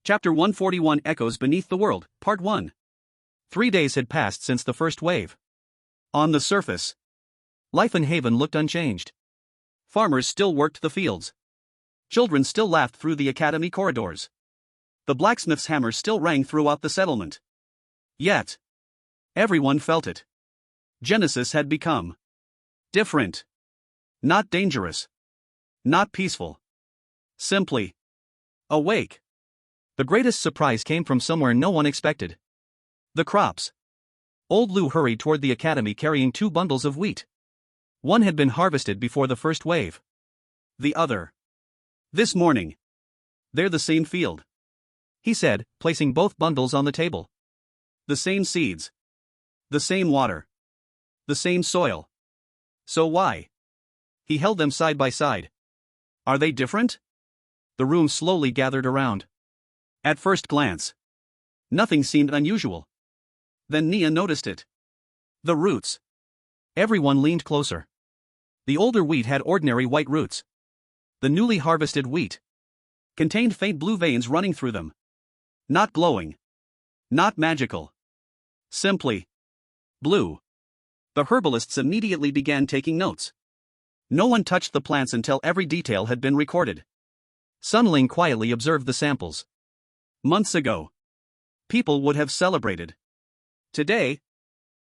Chapter 141 Echoes Beneath the World, Part 1. 3 days had passed since the first wave. On the surface, life in Haven looked unchanged. Farmers still worked the fields. Children still laughed through the academy corridors. The blacksmith's hammer still rang throughout the settlement. Yet, everyone felt it. Genesis had become different. Not dangerous. Not peaceful. Simply awake. The greatest surprise came from somewhere no one expected. The crops. Old Lou hurried toward the academy carrying 2 bundles of wheat. One had been harvested before the first wave. The other, this morning. They're the same field, he said, placing both bundles on the table. The same seeds. The same water. The same soil. So why? He held them side by side. Are they different? The room slowly gathered around. At first glance, nothing seemed unusual. Then Nia noticed it. The roots. Everyone leaned closer. The older wheat had ordinary white roots. The newly harvested wheat contained faint blue veins running through them. Not glowing. Not magical. Simply blue. The herbalists immediately began taking notes. No one touched the plants until every detail had been recorded. Ling quietly observed the samples. Months ago, people would have celebrated. Today,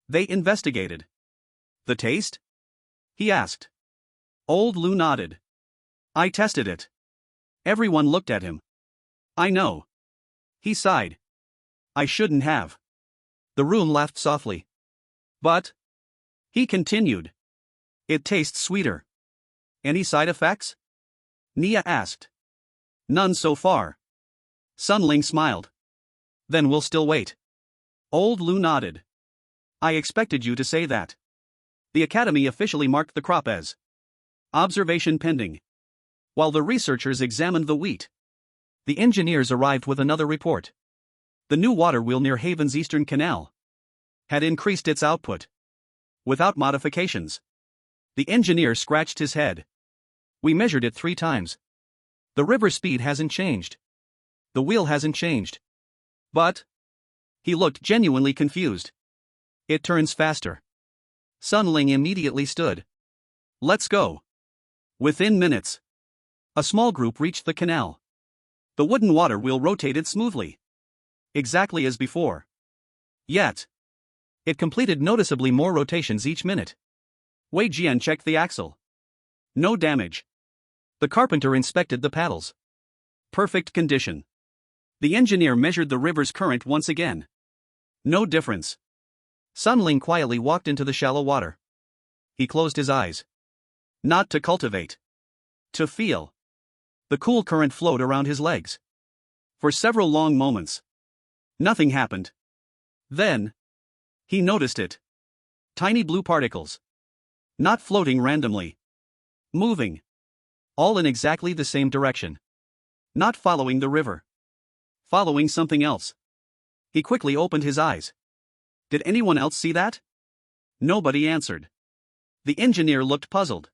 they investigated. The taste? He asked. Old Lou nodded. I tested it. Everyone looked at him. I know. He sighed. I shouldn't have. The room laughed softly. But, he continued, it tastes sweeter. Any side effects? Nia asked. None so far. Ling smiled. Then we'll still wait. Old Lou nodded. I expected you to say that. The Academy officially marked the crop as observation pending. While the researchers examined the wheat, the engineers arrived with another report. The new water wheel near Haven's eastern canal had increased its output. Without modifications. The engineer scratched his head. We measured it 3 times. The river speed hasn't changed. The wheel hasn't changed. But, he looked genuinely confused. It turns faster. Ling immediately stood. Let's go. Within minutes, a small group reached the canal. The wooden water wheel rotated smoothly. Exactly as before. Yet, it completed noticeably more rotations each minute. Wei Jian checked the axle. No damage. The carpenter inspected the paddles. Perfect condition. The engineer measured the river's current once again. No difference. Ling quietly walked into the shallow water. He closed his eyes. Not to cultivate. To feel. The cool current flowed around his legs. For several long moments, nothing happened. Then, he noticed it. Tiny blue particles. Not floating randomly. Moving. All in exactly the same direction. Not following the river. Following something else. He quickly opened his eyes. Did anyone else see that? Nobody answered. The engineer looked puzzled.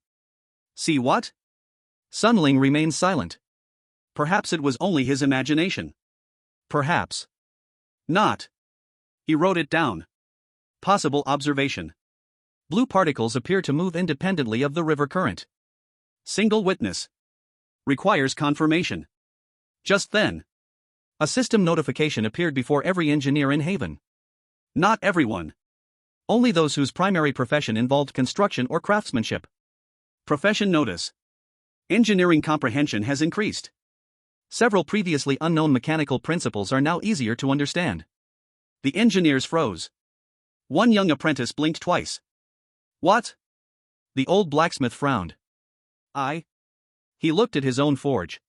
See what? Ling remained silent. Perhaps it was only his imagination. Perhaps not. He wrote it down. Possible observation. Blue particles appear to move independently of the river current. Single witness. Requires confirmation. Just then, a system notification appeared before every engineer in Haven. Not everyone. Only those whose primary profession involved construction or craftsmanship. Profession notice. Engineering comprehension has increased. Several previously unknown mechanical principles are now easier to understand. The engineers froze. One young apprentice blinked twice. What? The old blacksmith frowned. He looked at his own forge.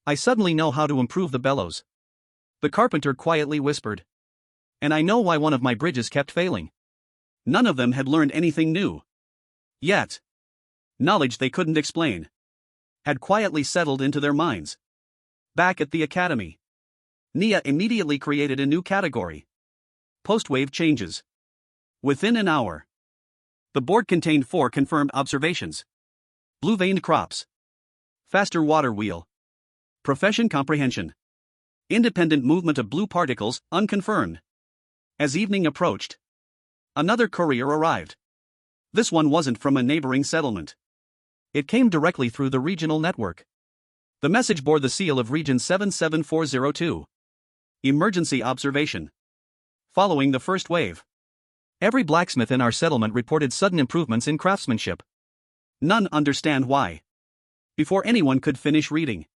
I suddenly know how to improve the bellows. The carpenter quietly whispered. And I know why one of my bridges kept failing. None of them had learned anything new. Yet, knowledge they couldn't explain had quietly settled into their minds. Back at the academy, Nia immediately created a new category. Post-wave changes. Within an hour, the board contained 4 confirmed observations. Blue-veined crops. Faster water wheel. Profession comprehension. Independent movement of blue particles, unconfirmed. As evening approached, another courier arrived. This one wasn't from a neighboring settlement. It came directly through the regional network. The message bore the seal of Region 77402. Emergency observation. Following the first wave, every blacksmith in our settlement reported sudden improvements in craftsmanship. None understand why. Before anyone could finish reading,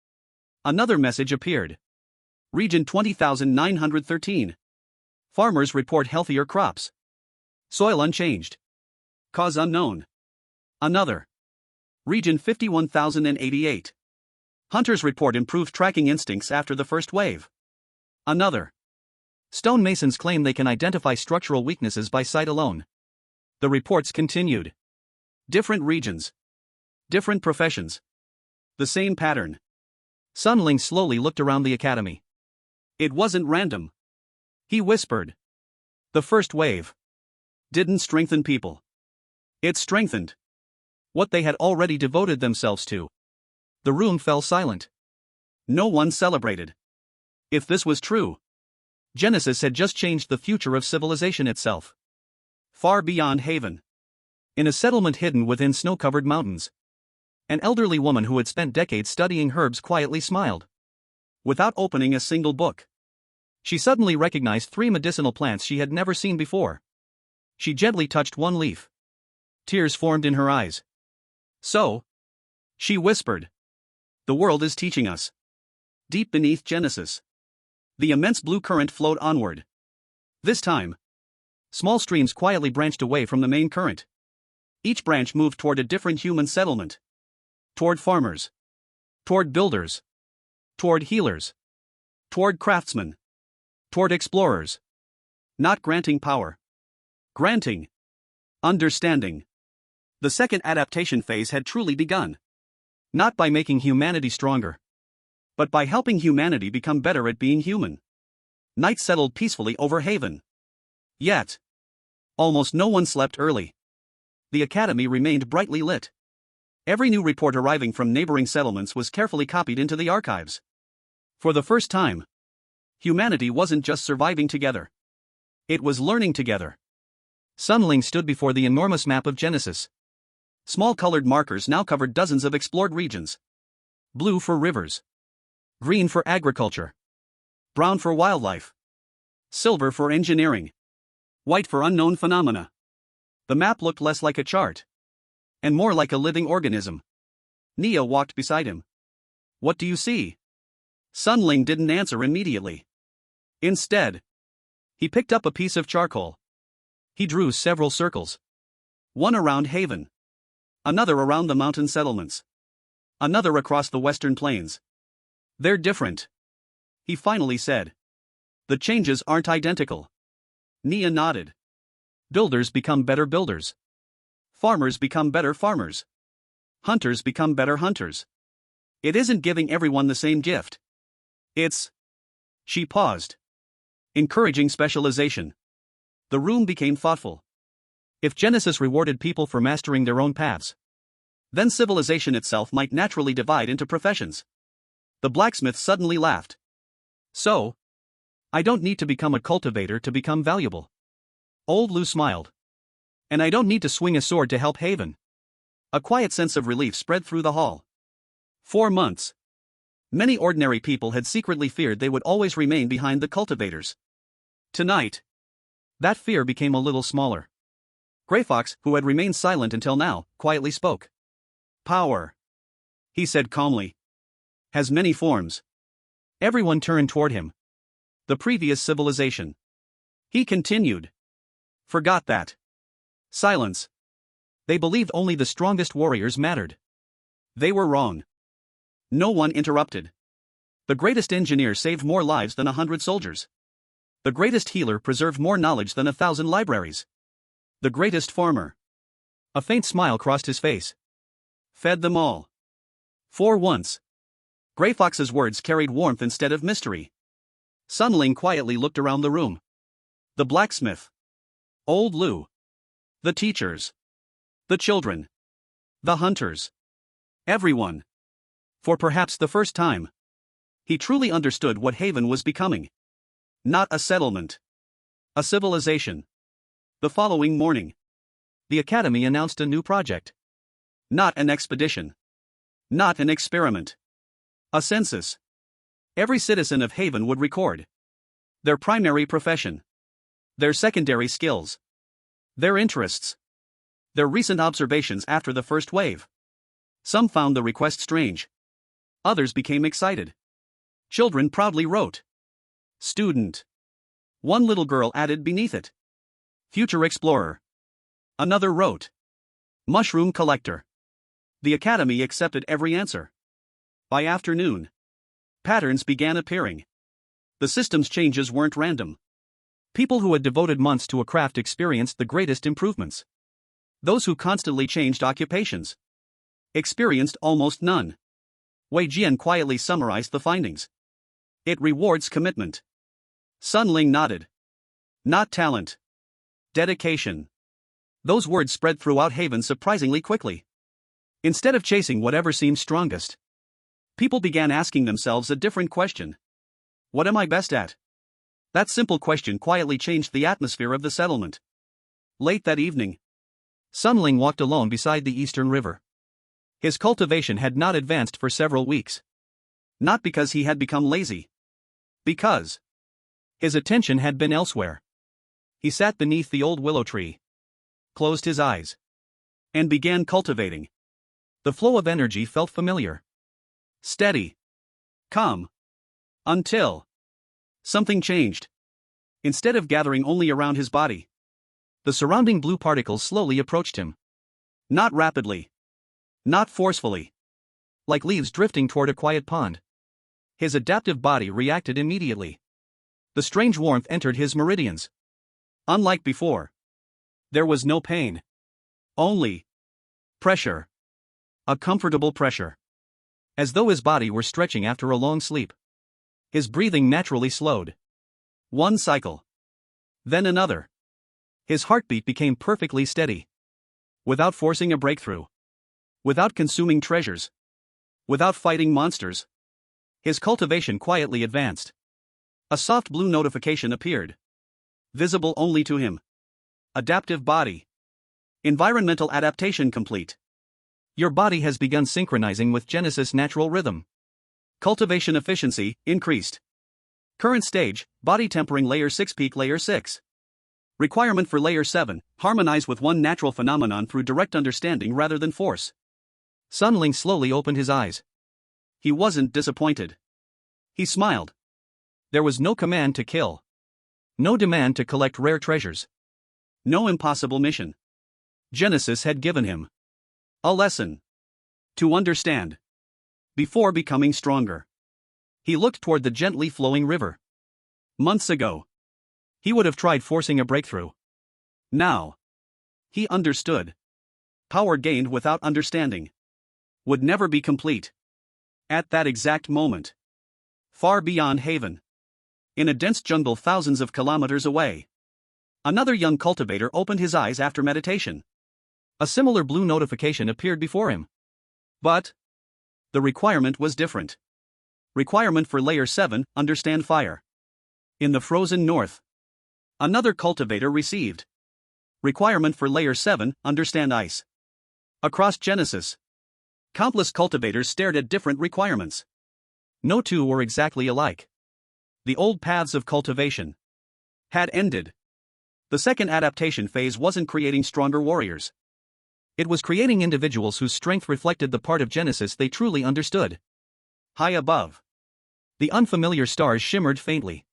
another message appeared. Region 20913. Farmers report healthier crops. Soil unchanged. Cause unknown. Another. Region 51088. Hunters report improved tracking instincts after the first wave. Another. Stonemasons claim they can identify structural weaknesses by sight alone. The reports continued. Different regions. Different professions. The same pattern. Ling slowly looked around the academy. It wasn't random. He whispered. The first wave didn't strengthen people. It strengthened what they had already devoted themselves to. The room fell silent. No one celebrated. If this was true, Genesis had just changed the future of civilization itself. Far beyond Haven, in a settlement hidden within snow-covered mountains, an elderly woman who had spent decades studying herbs quietly smiled. Without opening a single book, she suddenly recognized 3 medicinal plants she had never seen before. She gently touched one leaf. Tears formed in her eyes. So, she whispered, the world is teaching us. Deep beneath Genesis, the immense blue current flowed onward. This time, small streams quietly branched away from the main current. Each branch moved toward a different human settlement. Toward farmers. Toward builders. Toward healers. Toward craftsmen. Toward explorers. Not granting power. Granting understanding. The second adaptation phase had truly begun. Not by making humanity stronger, but by helping humanity become better at being human. Night settled peacefully over Haven. Yet, almost no one slept early. The academy remained brightly lit. Every new report arriving from neighboring settlements was carefully copied into the archives. For the first time, humanity wasn't just surviving together. It was learning together. Ling stood before the enormous map of Genesis. Small colored markers now covered dozens of explored regions. Blue for rivers. Green for agriculture. Brown for wildlife. Silver for engineering. White for unknown phenomena. The map looked less like a chart and more like a living organism. Nia walked beside him. What do you see? Ling didn't answer immediately. Instead, he picked up a piece of charcoal. He drew several circles. One around Haven. Another around the mountain settlements. Another across the western plains. They're different, he finally said. The changes aren't identical. Nia nodded. Builders become better builders. Farmers become better farmers. Hunters become better hunters. It isn't giving everyone the same gift. It's... She paused. Encouraging specialization. The room became thoughtful. If Genesis rewarded people for mastering their own paths, then civilization itself might naturally divide into professions. The blacksmith suddenly laughed. So, I don't need to become a cultivator to become valuable. Old Lou smiled. And I don't need to swing a sword to help Haven. A quiet sense of relief spread through the hall. 4 months. Many ordinary people had secretly feared they would always remain behind the cultivators. Tonight, that fear became a little smaller. Greyfox, who had remained silent until now, quietly spoke. Power, he said calmly, has many forms. Everyone turned toward him. The previous civilization, he continued, forgot that. Silence. They believed only the strongest warriors mattered. They were wrong. No one interrupted. The greatest engineer saved more lives than 100 soldiers. The greatest healer preserved more knowledge than 1,000 libraries. The greatest farmer. A faint smile crossed his face. Fed them all. For once. Greyfox's words carried warmth instead of mystery. Ling quietly looked around the room. The blacksmith. Old Lou. The teachers. The children. The hunters. Everyone. For perhaps the first time, He truly understood what Haven was becoming. Not a settlement. A civilization. The following morning, the Academy announced a new project. Not an expedition. Not an experiment. A census. Every citizen of Haven would record their primary profession, their secondary skills, their interests, their recent observations after the first wave. Some found the request strange. Others became excited. Children proudly wrote, "Student." One little girl added beneath it, "Future Explorer." Another wrote, "Mushroom Collector." The Academy accepted every answer. By afternoon, patterns began appearing. The system's changes weren't random. People who had devoted months to a craft experienced the greatest improvements. Those who constantly changed occupations experienced almost none. Wei Jian quietly summarized the findings. "It rewards commitment." Sun Ling nodded. "Not talent. Dedication." Those words spread throughout Haven surprisingly quickly. Instead of chasing whatever seemed strongest, people began asking themselves a different question. What am I best at? That simple question quietly changed the atmosphere of the settlement. Late that evening, Sun Ling walked alone beside the eastern river. His cultivation had not advanced for several weeks. Not because he had become lazy. Because his attention had been elsewhere. He sat beneath the old willow tree, closed his eyes, and began cultivating. The flow of energy felt familiar. Steady. Calm. Until something changed. Instead of gathering only around his body, the surrounding blue particles slowly approached him. Not rapidly. Not forcefully. Like leaves drifting toward a quiet pond. His adaptive body reacted immediately. The strange warmth entered his meridians. Unlike before, there was no pain. Only pressure. A comfortable pressure. As though his body were stretching after a long sleep. His breathing naturally slowed. One cycle. Then another. His heartbeat became perfectly steady. Without forcing a breakthrough. Without consuming treasures. Without fighting monsters. His cultivation quietly advanced. A soft blue notification appeared. Visible only to him. Adaptive body. Environmental adaptation complete. Your body has begun synchronizing with Genesis' natural rhythm. Cultivation efficiency increased. Current stage, body tempering layer 6 peak layer 6. Requirement for layer 7, harmonize with one natural phenomenon through direct understanding rather than force. Sun Ling slowly opened his eyes. He wasn't disappointed. He smiled. There was no command to kill. No demand to collect rare treasures. No impossible mission. Genesis had given him a lesson to understand before becoming stronger. He looked toward the gently flowing river. Months ago, he would have tried forcing a breakthrough. Now, he understood. Power gained without understanding would never be complete. At that exact moment, far beyond Haven, in a dense jungle thousands of kilometers away, another young cultivator opened his eyes after meditation. A similar blue notification appeared before him. But the requirement was different. Requirement for layer 7, understand fire. In the frozen north, another cultivator received requirement for layer 7, understand ice. Across Genesis, countless cultivators stared at different requirements. No two were exactly alike. The old paths of cultivation had ended. The second adaptation phase wasn't creating stronger warriors. It was creating individuals whose strength reflected the part of Genesis they truly understood. High above, the unfamiliar stars shimmered faintly.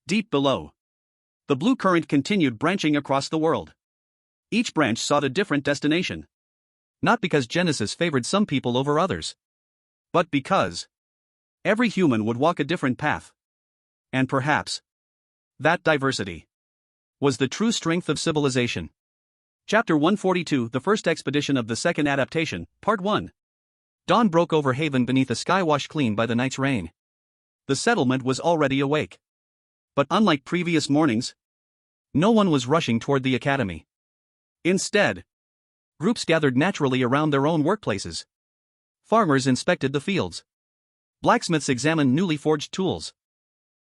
Deep below, the blue current continued branching across the world. Each branch sought a different destination. Not because Genesis favored some people over others, but because every human would walk a different path. And perhaps that diversity was the true strength of civilization. Chapter 142, The First Expedition of the Second Adaptation, Part 1. Dawn broke over Haven beneath a sky washed clean by the night's rain. The settlement was already awake. But unlike previous mornings, no one was rushing toward the academy. Instead, groups gathered naturally around their own workplaces. Farmers inspected the fields. Blacksmiths examined newly forged tools.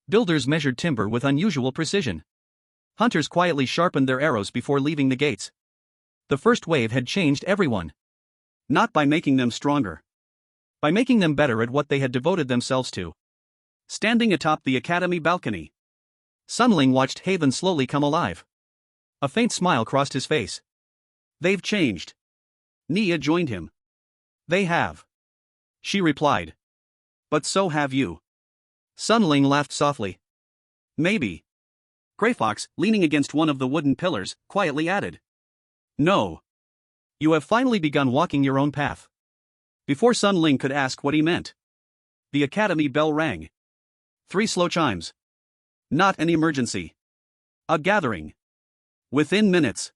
Builders measured timber with unusual precision. Hunters quietly sharpened their arrows before leaving the gates. The first wave had changed everyone. Not by making them stronger. By making them better at what they had devoted themselves to. Standing atop the academy balcony, Ling watched Haven slowly come alive. A faint smile crossed his face. They've changed. Nia joined him. They have. She replied. But so have you. Ling laughed softly. Maybe. Greyfox, leaning against one of the wooden pillars, quietly added. No. You have finally begun walking your own path. Before Ling could ask what he meant, the academy bell rang. 3 slow chimes. Not an emergency. A gathering. Within minutes.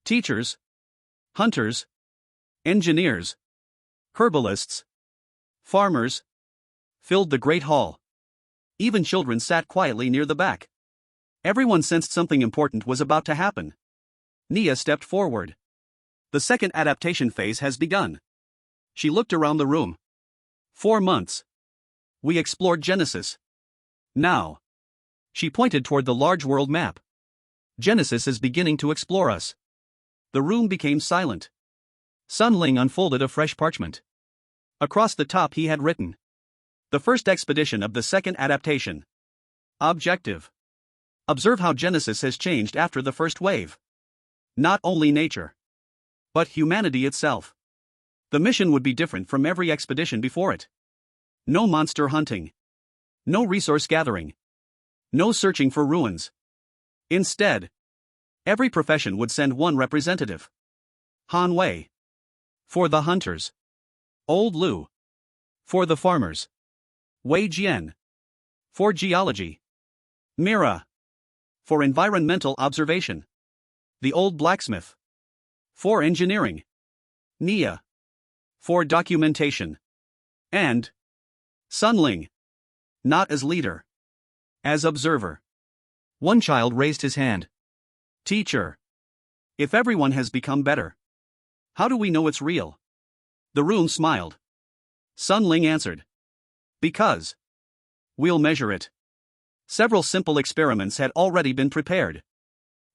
Teachers, hunters, engineers, herbalists, farmers, filled the great hall. Even children sat quietly near the back. Everyone sensed something important was about to happen. Nia stepped forward. The second adaptation phase has begun. She looked around the room. 4 months. We explored Genesis. Now. She pointed toward the large world map. Genesis is beginning to explore us. The room became silent. Ling unfolded a fresh parchment. Across the top he had written. The first expedition of the second adaptation. Objective. Observe how Genesis has changed after the first wave. Not only nature, but humanity itself. The mission would be different from every expedition before it. No monster hunting. No resource gathering. No searching for ruins. Instead, every profession would send one representative. Han Wei. For the hunters. Old Lu. For the farmers. Wei Jian. For geology. Mira. For environmental observation. The old blacksmith. For engineering. Nia. For documentation. And Ling. Not as leader. As observer. One child raised his hand. Teacher. If everyone has become better, how do we know it's real? The room smiled. Ling answered. Because. We'll measure it. Several simple experiments had already been prepared.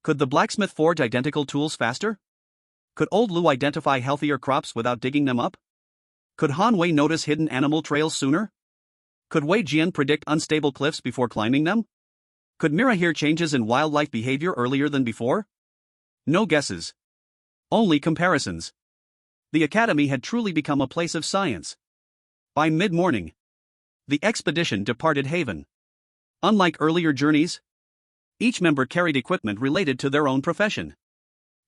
Could the blacksmith forge identical tools faster? Could old Lu identify healthier crops without digging them up? Could Han Wei notice hidden animal trails sooner? Could Wei Jian predict unstable cliffs before climbing them? Could Mira hear changes in wildlife behavior earlier than before? No guesses. Only comparisons. The academy had truly become a place of science. By mid-morning, the expedition departed Haven. Unlike earlier journeys, each member carried equipment related to their own profession.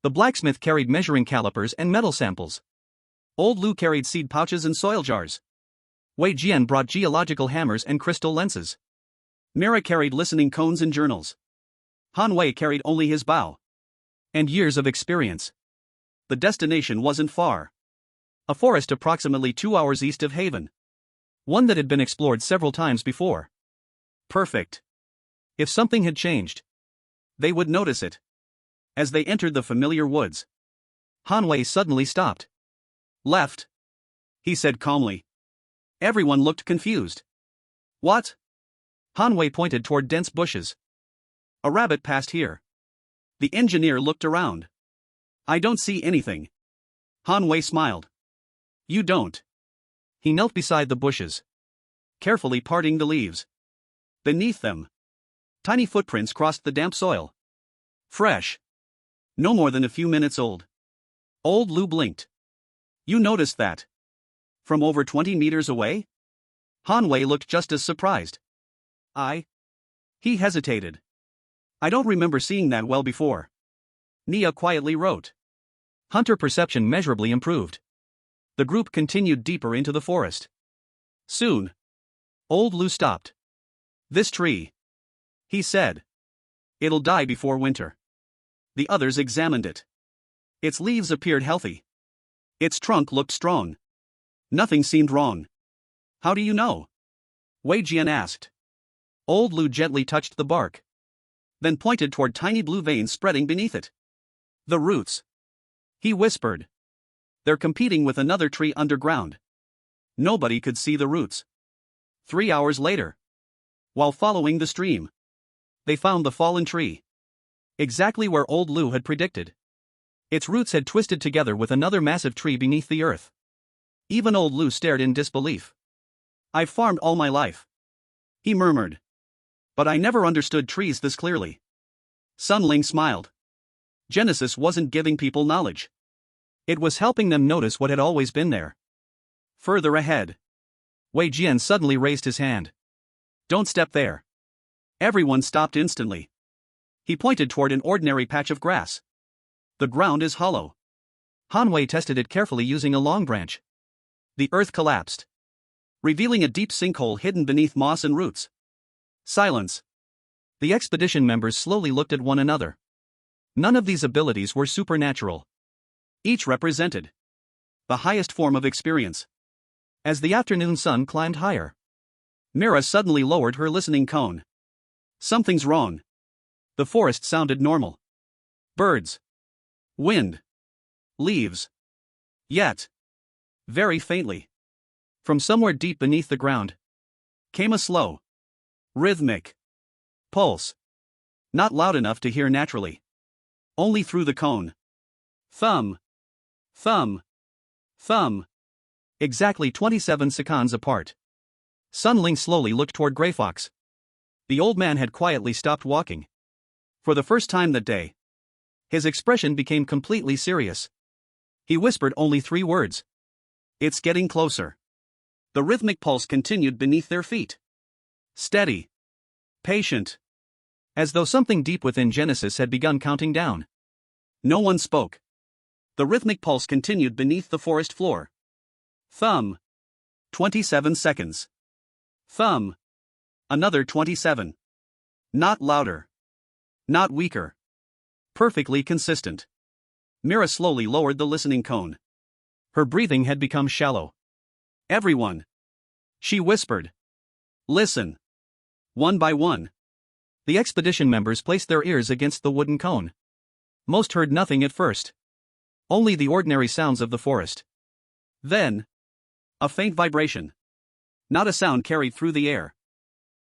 The blacksmith carried measuring calipers and metal samples. Old Lu carried seed pouches and soil jars. Wei Jian brought geological hammers and crystal lenses. Mira carried listening cones and journals. Han Wei carried only his bow. And years of experience. The destination wasn't far. A forest approximately 2 hours east of Haven. One that had been explored several times before. Perfect. If something had changed, they would notice it. As they entered the familiar woods, Han Wei suddenly stopped. Left, he said calmly. Everyone looked confused. What? Han Wei pointed toward dense bushes. A rabbit passed here. The engineer looked around. I don't see anything. Han Wei smiled. You don't. He knelt beside the bushes, carefully parting the leaves. Beneath them, tiny footprints crossed the damp soil. Fresh. No more than a few minutes old. Old Lu blinked. You noticed that? From over 20 meters away? Han Wei looked just as surprised. He hesitated. I don't remember seeing that well before. Nia quietly wrote. Hunter perception measurably improved. The group continued deeper into the forest. Soon, Old Lu stopped. This tree, he said. It'll die before winter. The others examined it. Its leaves appeared healthy. Its trunk looked strong. Nothing seemed wrong. How do you know? Wei Jian asked. Old Lu gently touched the bark, then pointed toward tiny blue veins spreading beneath it. The roots, he whispered. They're competing with another tree underground. Nobody could see the roots. 3 hours later, while following the stream, they found the fallen tree. Exactly where old Lu had predicted. Its roots had twisted together with another massive tree beneath the earth. Even old Lu stared in disbelief. "I've farmed all my life," he murmured. "But I never understood trees this clearly." Ling smiled. Genesis wasn't giving people knowledge. It was helping them notice what had always been there. Further ahead, Wei Jian suddenly raised his hand. "Don't step there." Everyone stopped instantly. He pointed toward an ordinary patch of grass. "The ground is hollow." Han Wei tested it carefully using a long branch. The earth collapsed, revealing a deep sinkhole hidden beneath moss and roots. Silence. The expedition members slowly looked at one another. None of these abilities were supernatural. Each represented the highest form of experience. As the afternoon sun climbed higher, Mira suddenly lowered her listening cone. "Something's wrong." The forest sounded normal. Birds, wind, leaves. Yet, very faintly, from somewhere deep beneath the ground, came a slow, rhythmic pulse. Not loud enough to hear naturally. Only through the cone. Thumb, thumb, thumb. Exactly 27 seconds apart. Ling slowly looked toward Grey Fox. The old man had quietly stopped walking. For the first time that day, his expression became completely serious. He whispered only 3 words. "It's getting closer." The rhythmic pulse continued beneath their feet. Steady. Patient. As though something deep within Genesis had begun counting down. No one spoke. The rhythmic pulse continued beneath the forest floor. Thumb. 27 seconds. Thumb. Another 27. Not louder. Not weaker. Perfectly consistent. Mira slowly lowered the listening cone. Her breathing had become shallow. "Everyone," she whispered. "Listen." One by one, the expedition members placed their ears against the wooden cone. Most heard nothing at first. Only the ordinary sounds of the forest. Then, a faint vibration. Not a sound carried through the air.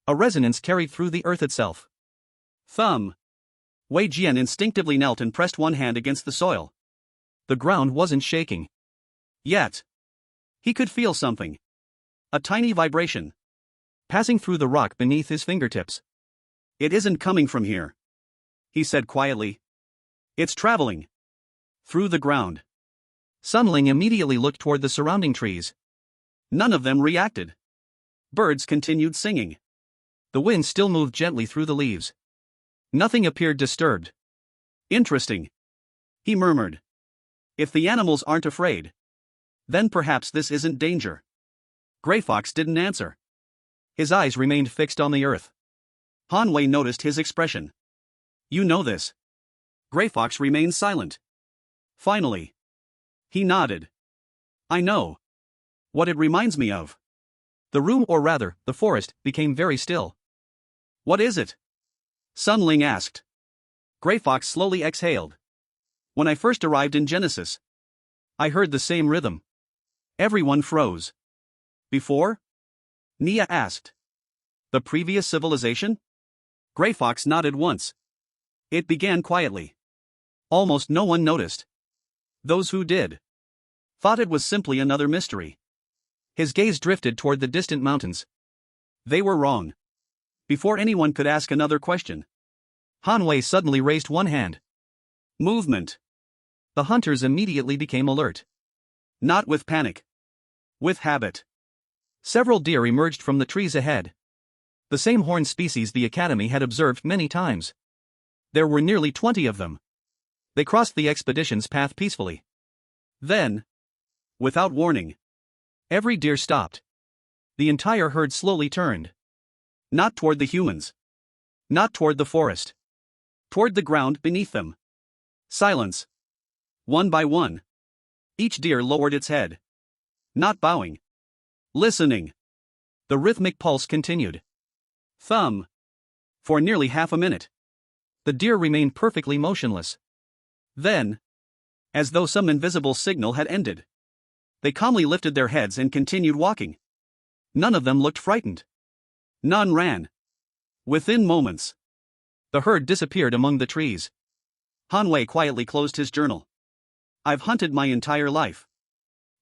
A resonance carried through the earth itself. Thumb. Wei Jian instinctively knelt and pressed one hand against the soil. The ground wasn't shaking. Yet, he could feel something. A tiny vibration. Passing through the rock beneath his fingertips. "It isn't coming from here," he said quietly. "It's traveling through the ground." Ling immediately looked toward the surrounding trees. None of them reacted. Birds continued singing. The wind still moved gently through the leaves. Nothing appeared disturbed. "Interesting," he murmured. "If the animals aren't afraid, then perhaps this isn't danger." Grey Fox didn't answer. His eyes remained fixed on the earth. Han Wei noticed his expression. "You know this." Grey Fox remained silent. Finally, he nodded. "I know what it reminds me of." The room, or rather, the forest, became very still. "What is it?" Ling asked. Grey Fox slowly exhaled. "When I first arrived in Genesis, I heard the same rhythm." Everyone froze. "Before?" Nia asked. "The previous civilization?" Grey Fox nodded once. "It began quietly. Almost no one noticed. Those who did thought it was simply another mystery." His gaze drifted toward the distant mountains. They were wrong. Before anyone could ask another question, Han Wei suddenly raised one hand. Movement. The hunters immediately became alert. Not with panic. With habit. Several deer emerged from the trees ahead. The same horned species the Academy had observed many times. There were nearly 20 of them. They crossed the expedition's path peacefully. Then, without warning, every deer stopped. The entire herd slowly turned. Not toward the humans. Not toward the forest. Toward the ground beneath them. Silence. One by one, each deer lowered its head. Not bowing. Listening. The rhythmic pulse continued. Thumb. For nearly half a minute, the deer remained perfectly motionless. Then, as though some invisible signal had ended, they calmly lifted their heads and continued walking. None of them looked frightened. None ran. Within moments, the herd disappeared among the trees. Han Wei quietly closed his journal. I've hunted my entire life.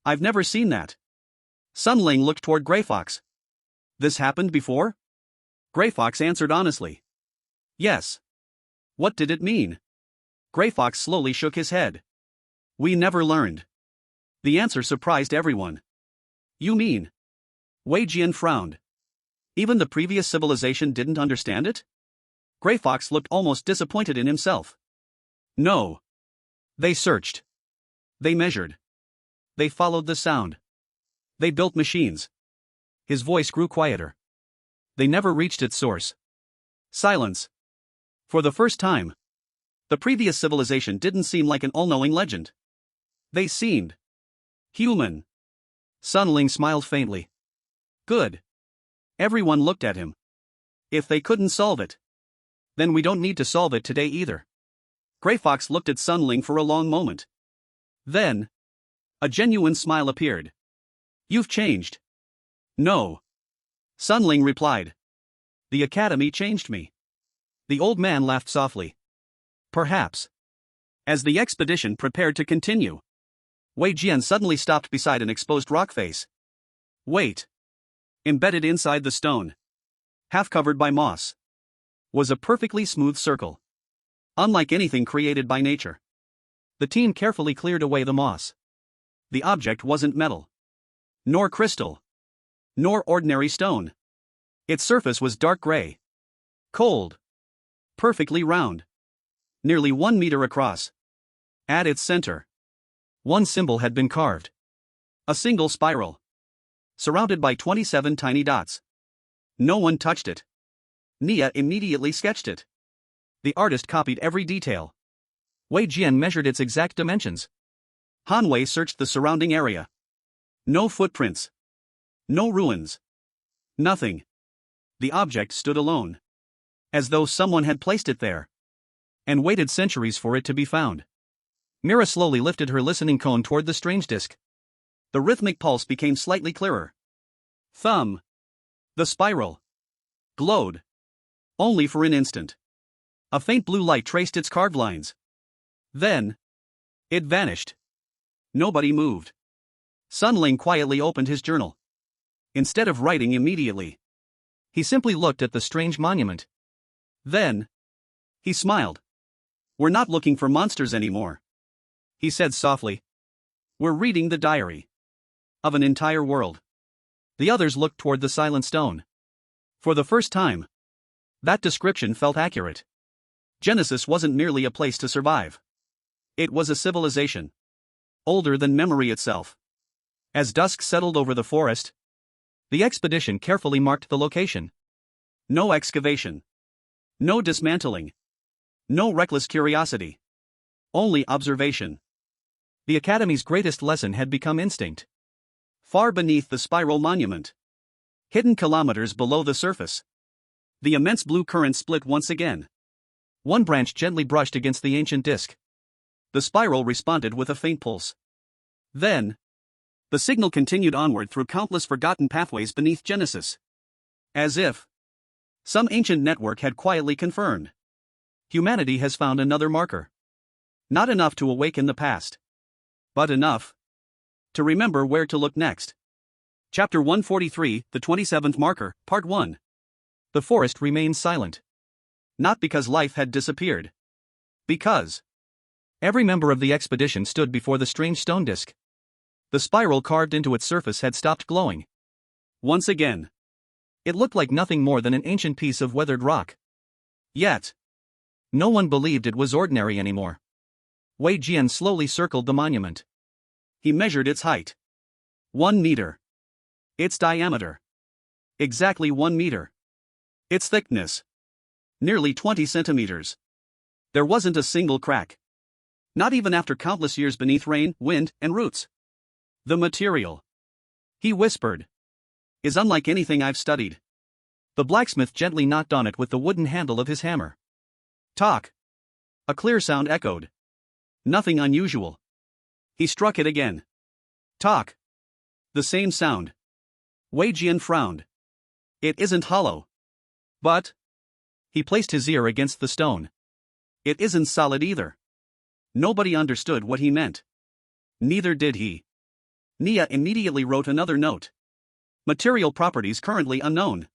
I've never seen that. Sun Ling looked toward Grey Fox. This happened before? Grey Fox answered honestly. Yes. What did it mean? Grey Fox slowly shook his head. We never learned. The answer surprised everyone. You mean? Wei Jian frowned. Even the previous civilization didn't understand it? Grey Fox looked almost disappointed in himself. No. They searched. They measured. They followed the sound. They built machines. His voice grew quieter. They never reached its source. Silence. For the first time, the previous civilization didn't seem like an all-knowing legend. They seemed human. Sun Ling smiled faintly. Good. Everyone looked at him. If they couldn't solve it, then we don't need to solve it today either. Grey Fox looked at Sun Ling for a long moment. Then, a genuine smile appeared. You've changed. No. Sun Ling replied. The Academy changed me. The old man laughed softly. Perhaps. As the expedition prepared to continue, Wei Jian suddenly stopped beside an exposed rock face. Wait. Embedded inside the stone, half covered by moss, was a perfectly smooth circle. Unlike anything created by nature. The team carefully cleared away the moss. The object wasn't metal, nor crystal, nor ordinary stone. Its surface was dark gray, cold, perfectly round, nearly 1 meter across. At its center, one symbol had been carved. A single spiral, surrounded by 27 tiny dots. No one touched it. Nia immediately sketched it. The artist copied every detail. Wei Jian measured its exact dimensions. Han Wei searched the surrounding area. No footprints. No ruins. Nothing. The object stood alone. As though someone had placed it there. And waited centuries for it to be found. Mira slowly lifted her listening cone toward the strange disc. The rhythmic pulse became slightly clearer. Thumb. The spiral glowed. Only for an instant. A faint blue light traced its carved lines. Then, it vanished. Nobody moved. Sun Ling quietly opened his journal. Instead of writing immediately, he simply looked at the strange monument. Then, he smiled. We're not looking for monsters anymore, he said softly. We're reading the diary of an entire world. The others looked toward the silent stone. For the first time, that description felt accurate. Genesis wasn't merely a place to survive. It was a civilization. Older than memory itself. As dusk settled over the forest, the expedition carefully marked the location. No excavation. No dismantling. No reckless curiosity. Only observation. The Academy's greatest lesson had become instinct. Far beneath the spiral monument, hidden kilometers below the surface, the immense blue current split once again. One branch gently brushed against the ancient disk. The spiral responded with a faint pulse. Then, the signal continued onward through countless forgotten pathways beneath Genesis. As if some ancient network had quietly confirmed. Humanity has found another marker. Not enough to awaken the past, but enough to remember where to look next. Chapter 143, The 27th Marker, Part 1. The forest remained silent. Not because life had disappeared. Because every member of the expedition stood before the strange stone disk. The spiral carved into its surface had stopped glowing. Once again, it looked like nothing more than an ancient piece of weathered rock. Yet, no one believed it was ordinary anymore. Wei Jian slowly circled the monument. He measured its height. 1 meter. Its diameter. Exactly 1 meter. Its thickness. Nearly 20 centimeters. There wasn't a single crack. Not even after countless years beneath rain, wind, and roots. The material, he whispered, is unlike anything I've studied. The blacksmith gently knocked on it with the wooden handle of his hammer. Talk. A clear sound echoed. Nothing unusual. He struck it again. Talk. The same sound. Wei Jian frowned. It isn't hollow. But he placed his ear against the stone. It isn't solid either. Nobody understood what he meant. Neither did he. Nia immediately wrote another note. Material properties currently unknown.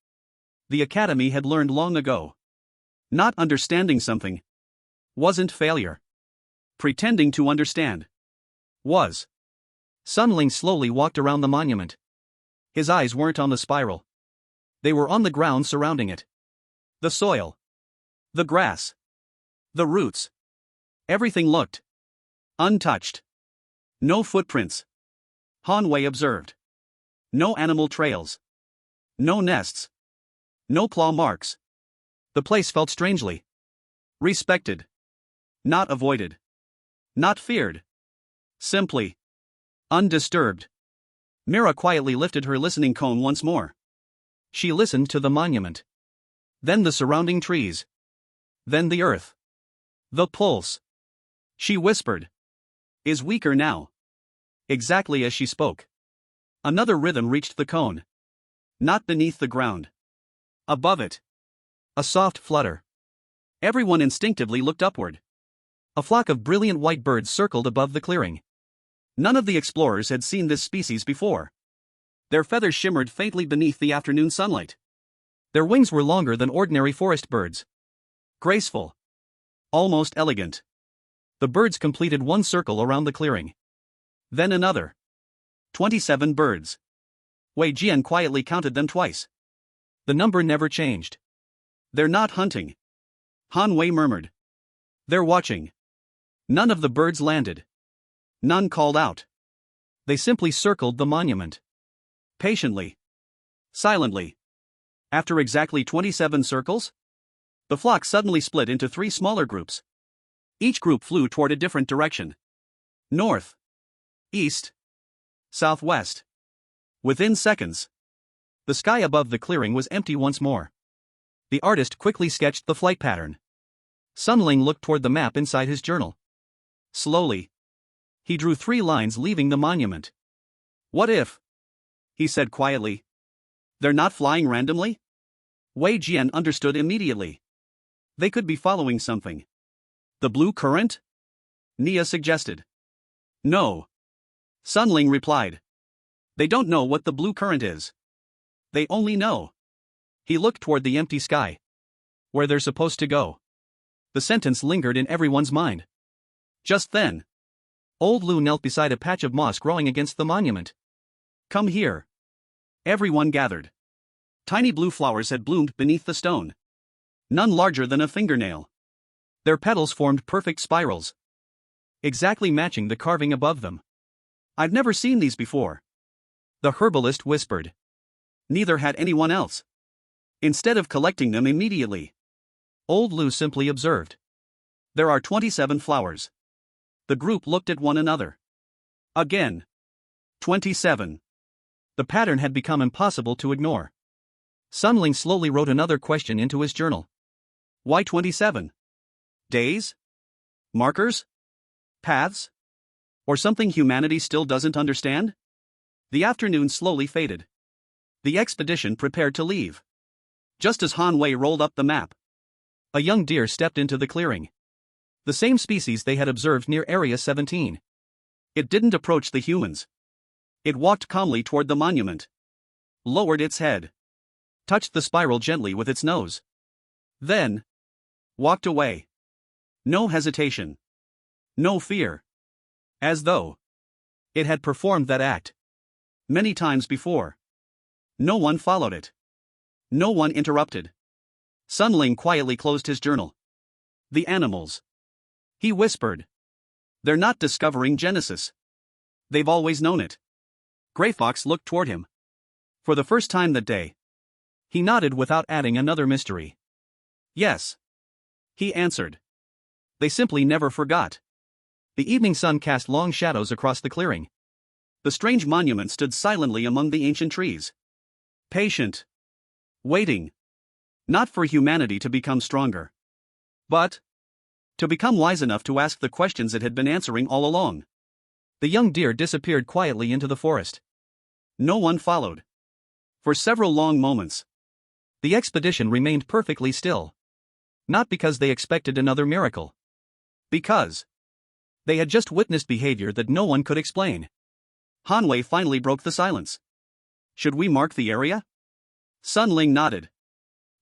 The Academy had learned long ago. Not understanding something wasn't failure. Pretending to understand was. Ling slowly walked around the monument. His eyes weren't on the spiral. They were on the ground surrounding it. The soil. The grass. The roots. Everything looked untouched. No footprints. Hanwei observed. No animal trails. No nests. No claw marks. The place felt strangely respected. Not avoided. Not feared. Simply undisturbed. Mira quietly lifted her listening cone once more. She listened to the monument. Then the surrounding trees. Then the earth. The pulse. She whispered. Is weaker now. Exactly as she spoke. Another rhythm reached the cone. Not beneath the ground. Above it. A soft flutter. Everyone instinctively looked upward. A flock of brilliant white birds circled above the clearing. None of the explorers had seen this species before. Their feathers shimmered faintly beneath the afternoon sunlight. Their wings were longer than ordinary forest birds. Graceful. Almost elegant. The birds completed one circle around the clearing. Then another. 27 birds. Wei Jian quietly counted them twice. The number never changed. They're not hunting. Han Wei murmured. They're watching. None of the birds landed. None called out. They simply circled the monument. Patiently. Silently. After exactly 27 circles, the flock suddenly split into 3 smaller groups. Each group flew toward a different direction. North. East. Southwest. Within seconds, the sky above the clearing was empty once more. The artist quickly sketched the flight pattern. Ling looked toward the map inside his journal. Slowly, he drew 3 lines leaving the monument. What if? He said quietly. They're not flying randomly? Wei Jian understood immediately. They could be following something. The blue current? Nia suggested. No. Ling replied. They don't know what the blue current is. They only know. He looked toward the empty sky. Where they're supposed to go. The sentence lingered in everyone's mind. Just then, old Lu knelt beside a patch of moss growing against the monument. Come here. Everyone gathered. Tiny blue flowers had bloomed beneath the stone. None larger than a fingernail. Their petals formed perfect spirals, exactly matching the carving above them. I've never seen these before. The herbalist whispered. Neither had anyone else. Instead of collecting them immediately, old Lu simply observed. There are 27 flowers. The group looked at one another. Again. 27. The pattern had become impossible to ignore. Ling slowly wrote another question into his journal. Why 27? Days? Markers? Paths? Or something humanity still doesn't understand? The afternoon slowly faded. The expedition prepared to leave. Just as Han Wei rolled up the map, a young deer stepped into the clearing. The same species they had observed near Area 17. It didn't approach the humans. It walked calmly toward the monument. Lowered its head. Touched the spiral gently with its nose. Then walked away. No hesitation. No fear. As though it had performed that act many times before. No one followed it. No one interrupted. Ling quietly closed his journal. The animals. He whispered. They're not discovering Genesis. They've always known it. Gray Fox looked toward him. For the first time that day, he nodded without adding another mystery. Yes. He answered. They simply never forgot. The evening sun cast long shadows across the clearing. The strange monument stood silently among the ancient trees. Patient. Waiting. Not for humanity to become stronger, but to become wise enough to ask the questions it had been answering all along. The young deer disappeared quietly into the forest. No one followed. For several long moments, The expedition remained perfectly still. Not because they expected another miracle. Because they had just witnessed behavior that no one could explain. Hanwei finally broke the silence. Should we mark the area? Ling nodded.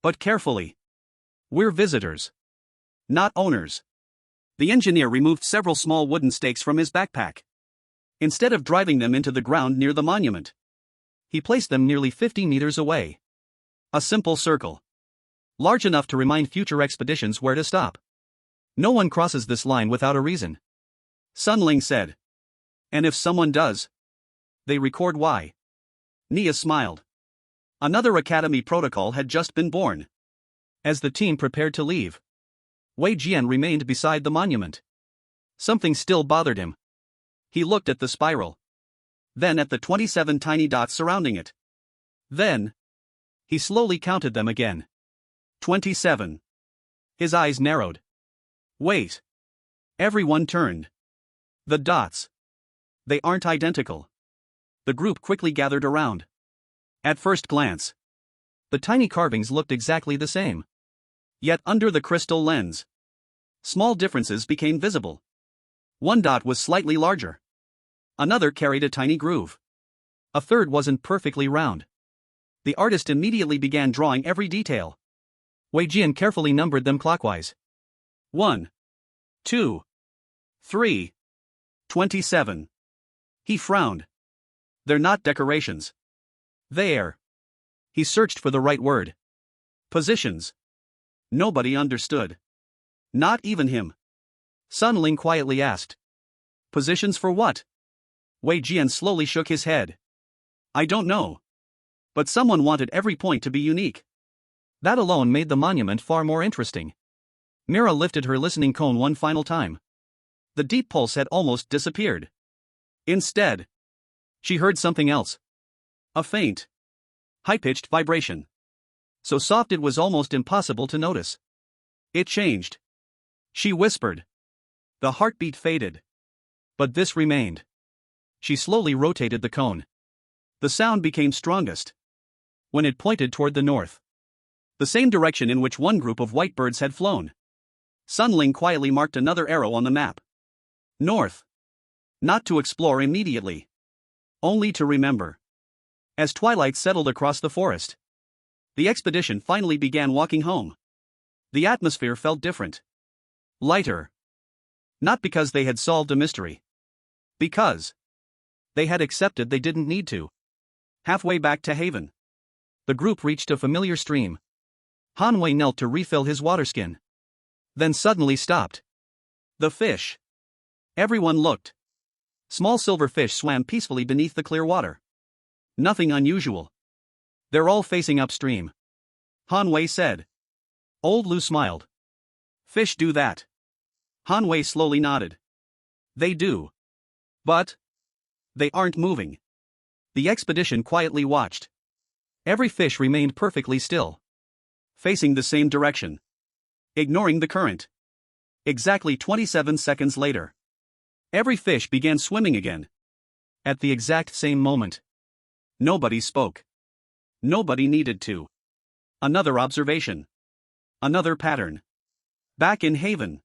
But carefully. We're visitors. Not owners. The engineer removed several small wooden stakes from his backpack. Instead of driving them into the ground near the monument, he placed them nearly 50 meters away. A simple circle. Large enough to remind future expeditions where to stop. No one crosses this line without a reason. Ling said. And if someone does, they record why. Nia smiled. Another Academy protocol had just been born. As the team prepared to leave, Wei Jian remained beside the monument. Something still bothered him. He looked at the spiral. Then at the 27 tiny dots surrounding it. Then he slowly counted them again. 27. His eyes narrowed. Wait. Everyone turned. The dots. They aren't identical. The group quickly gathered around. At first glance, the tiny carvings looked exactly the same. Yet under the crystal lens, small differences became visible. One dot was slightly larger. Another carried a tiny groove. A third wasn't perfectly round. The artist immediately began drawing every detail. Wei Jian carefully numbered them clockwise. 1, 2, 3, 27. He frowned. They're not decorations. They're. He searched for the right word. Positions. Nobody understood. Not even him. Ling quietly asked. Positions for what? Wei Jian slowly shook his head. I don't know. But someone wanted every point to be unique. That alone made the monument far more interesting. Mira lifted her listening cone one final time. The deep pulse had almost disappeared. Instead, she heard something else. A faint, high-pitched vibration. So soft it was almost impossible to notice. It changed. She whispered. The heartbeat faded. But this remained. She slowly rotated the cone. The sound became strongest when it pointed toward the north. The same direction in which one group of white birds had flown. Ling quietly marked another arrow on the map. North. Not to explore immediately. Only to remember. As twilight settled across the forest, the expedition finally began walking home. The atmosphere felt different. Lighter. Not because they had solved a mystery. Because they had accepted they didn't need to. Halfway back to Haven, the group reached a familiar stream. Hanwei knelt to refill his water skin. Then suddenly stopped. The fish. Everyone looked. Small silver fish swam peacefully beneath the clear water. Nothing unusual. They're all facing upstream. Hanwei said. Old Lu smiled. Fish do that. Hanwei slowly nodded. They do. But they aren't moving. The expedition quietly watched. Every fish remained perfectly still. Facing the same direction. Ignoring the current. Exactly 27 seconds later, every fish began swimming again. At the exact same moment. Nobody spoke. Nobody needed to. Another observation. Another pattern. Back in Haven,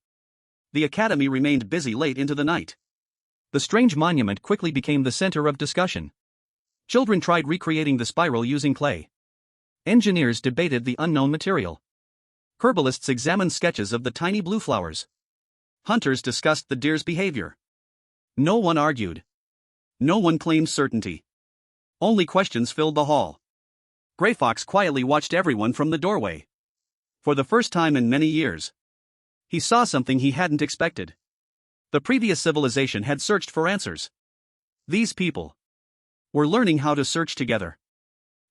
the Academy remained busy late into the night. The strange monument quickly became the center of discussion. Children tried recreating the spiral using clay. Engineers debated the unknown material. Herbalists examined sketches of the tiny blue flowers. Hunters discussed the deer's behavior. No one argued. No one claimed certainty. Only questions filled the hall. Gray Fox quietly watched everyone from the doorway. For the first time in many years, he saw something he hadn't expected. The previous civilization had searched for answers. These people were learning how to search together.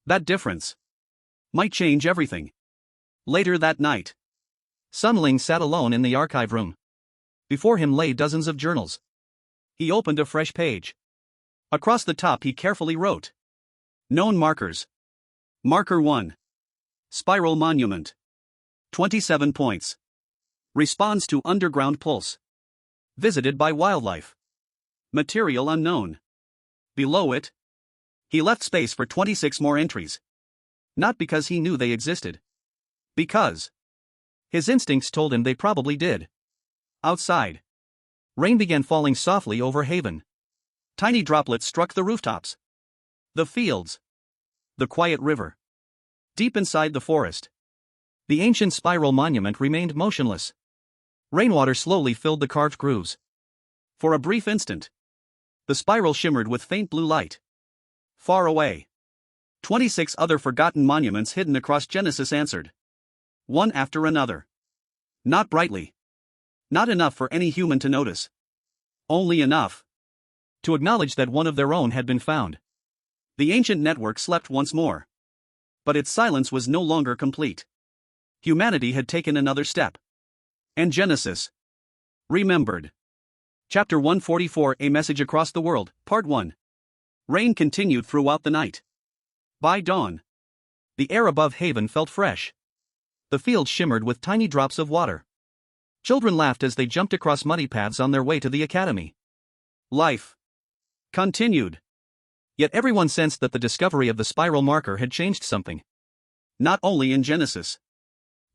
That difference might change everything. Later that night, Ling sat alone in the archive room. Before him lay dozens of journals. He opened a fresh page. Across the top he carefully wrote. Known markers. Marker 1. Spiral monument. 27 points. Responds to underground pulse. Visited by wildlife. Material unknown. Below it, he left space for 26 more entries. Not because he knew they existed. Because his instincts told him they probably did. Outside, rain began falling softly over Haven. Tiny droplets struck the rooftops, the fields, the quiet river. Deep inside the forest, the ancient spiral monument remained motionless. Rainwater slowly filled the carved grooves. For a brief instant, the spiral shimmered with faint blue light. Far away, 26 other forgotten monuments hidden across Genesis answered, one after another. Not brightly. Not enough for any human to notice. Only enough to acknowledge that one of their own had been found. The ancient network slept once more. But its silence was no longer complete. Humanity had taken another step. And Genesis remembered. Chapter 144, A Message Across the World, Part 1. Rain continued throughout the night. By dawn, the air above Haven felt fresh. The fields shimmered with tiny drops of water. Children laughed as they jumped across muddy paths on their way to the academy. Life continued. Yet everyone sensed that the discovery of the spiral marker had changed something. Not only in Genesis.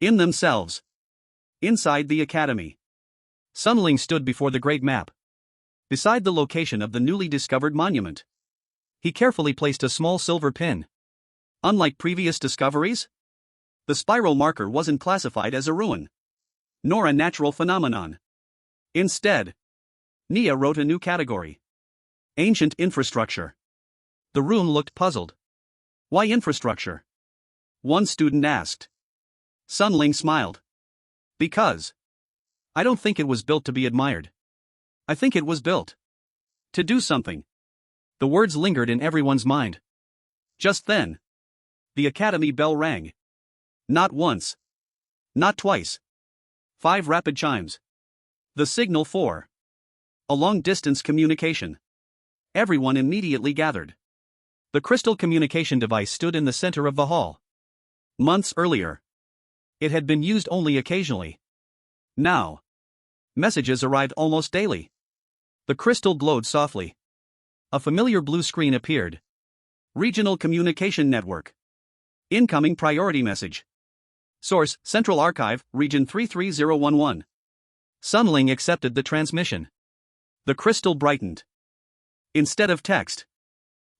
In themselves. Inside the academy. Ling stood before the great map. Beside the location of the newly discovered monument. He carefully placed a small silver pin. Unlike previous discoveries, the spiral marker wasn't classified as a ruin, nor a natural phenomenon. Instead, Nia wrote a new category. Ancient infrastructure. The room looked puzzled. Why infrastructure? One student asked. Ling smiled. Because I don't think it was built to be admired. I think it was built to do something. The words lingered in everyone's mind. Just then, the academy bell rang. Not once. Not twice. 5 rapid chimes. The signal for a long-distance communication. Everyone immediately gathered. The crystal communication device stood in the center of the hall. Months earlier, it had been used only occasionally. Now, messages arrived almost daily. The crystal glowed softly. A familiar blue screen appeared. Regional Communication Network. Incoming priority message. Source, Central Archive, Region 33011. Ling accepted the transmission. The crystal brightened. Instead of text,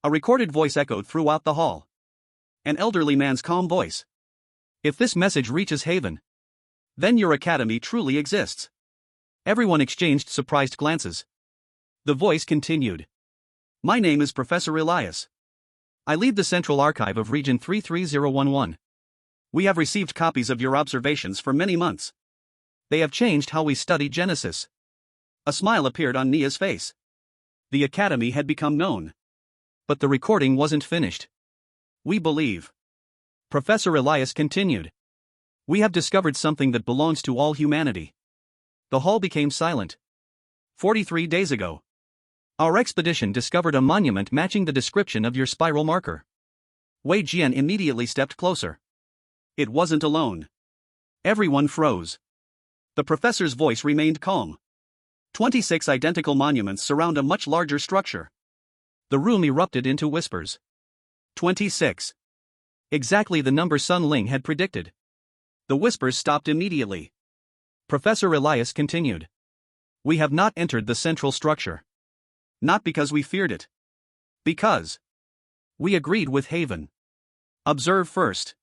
a recorded voice echoed throughout the hall. An elderly man's calm voice. If this message reaches Haven, then your academy truly exists. Everyone exchanged surprised glances. The voice continued. My name is Professor Elias. I lead the Central Archive of Region 33011. We have received copies of your observations for many months. They have changed how we study Genesis. A smile appeared on Nia's face. The academy had become known. But the recording wasn't finished. We believe. Professor Elias continued. We have discovered something that belongs to all humanity. The hall became silent. 43 days ago, our expedition discovered a monument matching the description of your spiral marker. Wei Jian immediately stepped closer. It wasn't alone. Everyone froze. The professor's voice remained calm. 26 identical monuments surround a much larger structure. The room erupted into whispers. 26. Exactly the number Ling had predicted. The whispers stopped immediately. Professor Elias continued. We have not entered the central structure. Not because we feared it. Because we agreed with Haven. Observe first.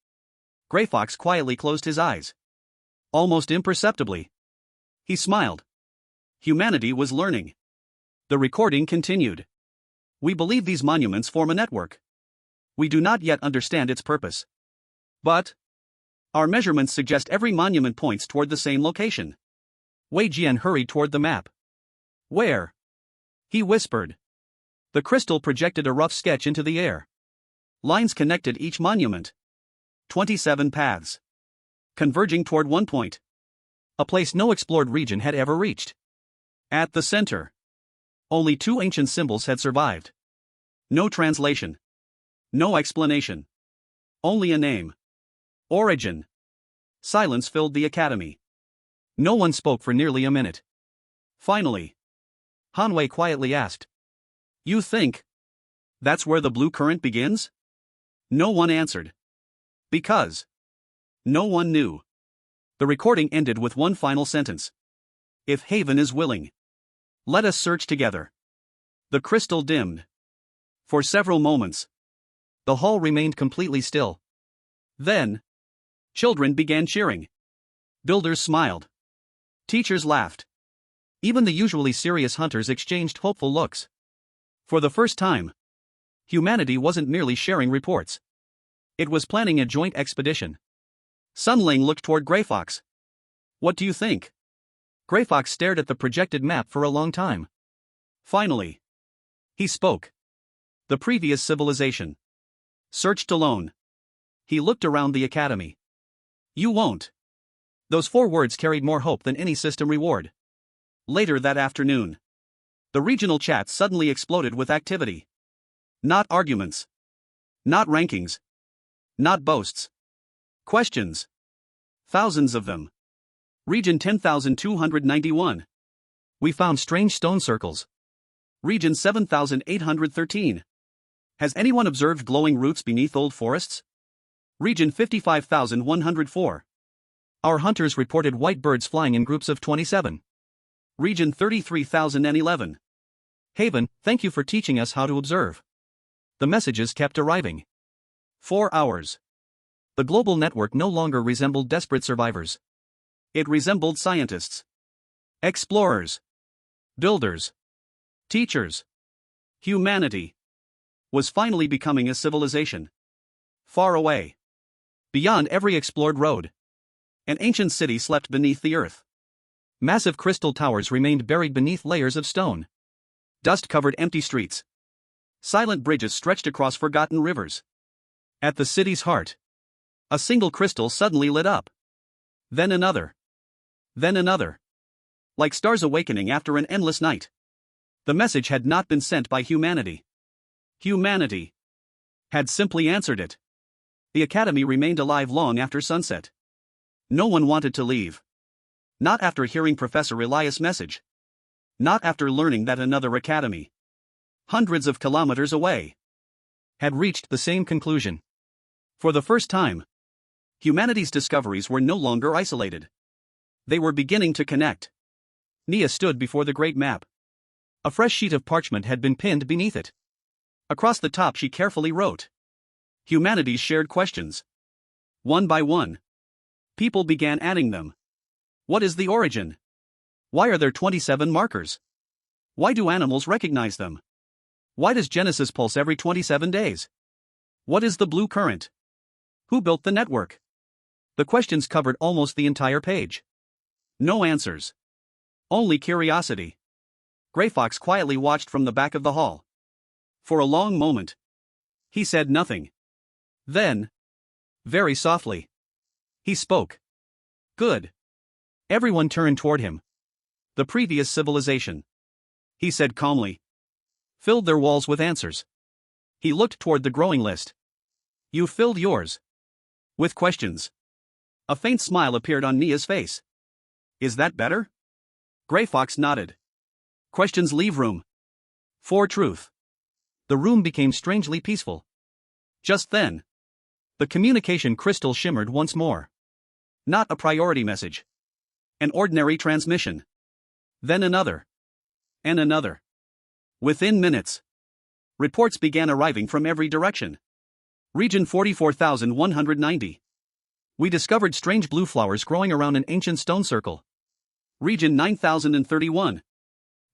Greyfox quietly closed his eyes. Almost imperceptibly, he smiled. Humanity was learning. The recording continued. We believe these monuments form a network. We do not yet understand its purpose. But our measurements suggest every monument points toward the same location. Wei Jian hurried toward the map. Where? He whispered. The crystal projected a rough sketch into the air. Lines connected each monument. 27 paths. Converging toward one point. A place no explored region had ever reached. At the center, only 2 ancient symbols had survived. No translation. No explanation. Only a name. Origin. Silence filled the academy. No one spoke for nearly a minute. Finally, Hanwei quietly asked. You think that's where the blue current begins? No one answered. Because no one knew. The recording ended with one final sentence. If Haven is willing, let us search together. The crystal dimmed. For several moments, the hall remained completely still. Then, children began cheering. Builders smiled. Teachers laughed. Even the usually serious hunters exchanged hopeful looks. For the first time, humanity wasn't merely sharing reports. It was planning a joint expedition. Ling looked toward Grey Fox. What do you think? Grey Fox stared at the projected map for a long time. Finally, he spoke. The previous civilization. Searched alone. He looked around the academy. You won't. Those 4 words carried more hope than any system reward. Later that afternoon, the regional chat suddenly exploded with activity. Not arguments. Not rankings. Not boasts. Questions. Thousands of them. Region 10,291. We found strange stone circles. Region 7,813. Has anyone observed glowing roots beneath old forests? Region 55,104. Our hunters reported white birds flying in groups of 27. Region 33,011. Haven, thank you for teaching us how to observe. The messages kept arriving. 4 hours. The global network no longer resembled desperate survivors. It resembled scientists, explorers, builders, teachers. Humanity was finally becoming a civilization. Far away, beyond every explored road, an ancient city slept beneath the earth. Massive crystal towers remained buried beneath layers of stone. Dust covered empty streets. Silent bridges stretched across forgotten rivers. At the city's heart, a single crystal suddenly lit up. Then another. Then another. Like stars awakening after an endless night. The message had not been sent by humanity. Humanity had simply answered it. The Academy remained alive long after sunset. No one wanted to leave. Not after hearing Professor Elias' message. Not after learning that another academy, hundreds of kilometers away, had reached the same conclusion. For the first time, humanity's discoveries were no longer isolated. They were beginning to connect. Nia stood before the great map. A fresh sheet of parchment had been pinned beneath it. Across the top she carefully wrote humanity's shared questions. One by one, people began adding them. What is the origin? Why are there 27 markers? Why do animals recognize them? Why does Genesis pulse every 27 days? What is the blue current? Who built the network? The questions covered almost the entire page. No answers. Only curiosity. Grey Fox quietly watched from the back of the hall. For a long moment, he said nothing. Then, very softly, he spoke. Good. Everyone turned toward him. The previous civilization, he said calmly, filled their walls with answers. He looked toward the growing list. You filled yours with questions. A faint smile appeared on Nia's face. Is that better? Grey Fox nodded. Questions leave room for truth. The room became strangely peaceful. Just then, the communication crystal shimmered once more. Not a priority message. An ordinary transmission. Then another. And another. Within minutes, reports began arriving from every direction. Region 44,190. We discovered strange blue flowers growing around an ancient stone circle. Region 9031.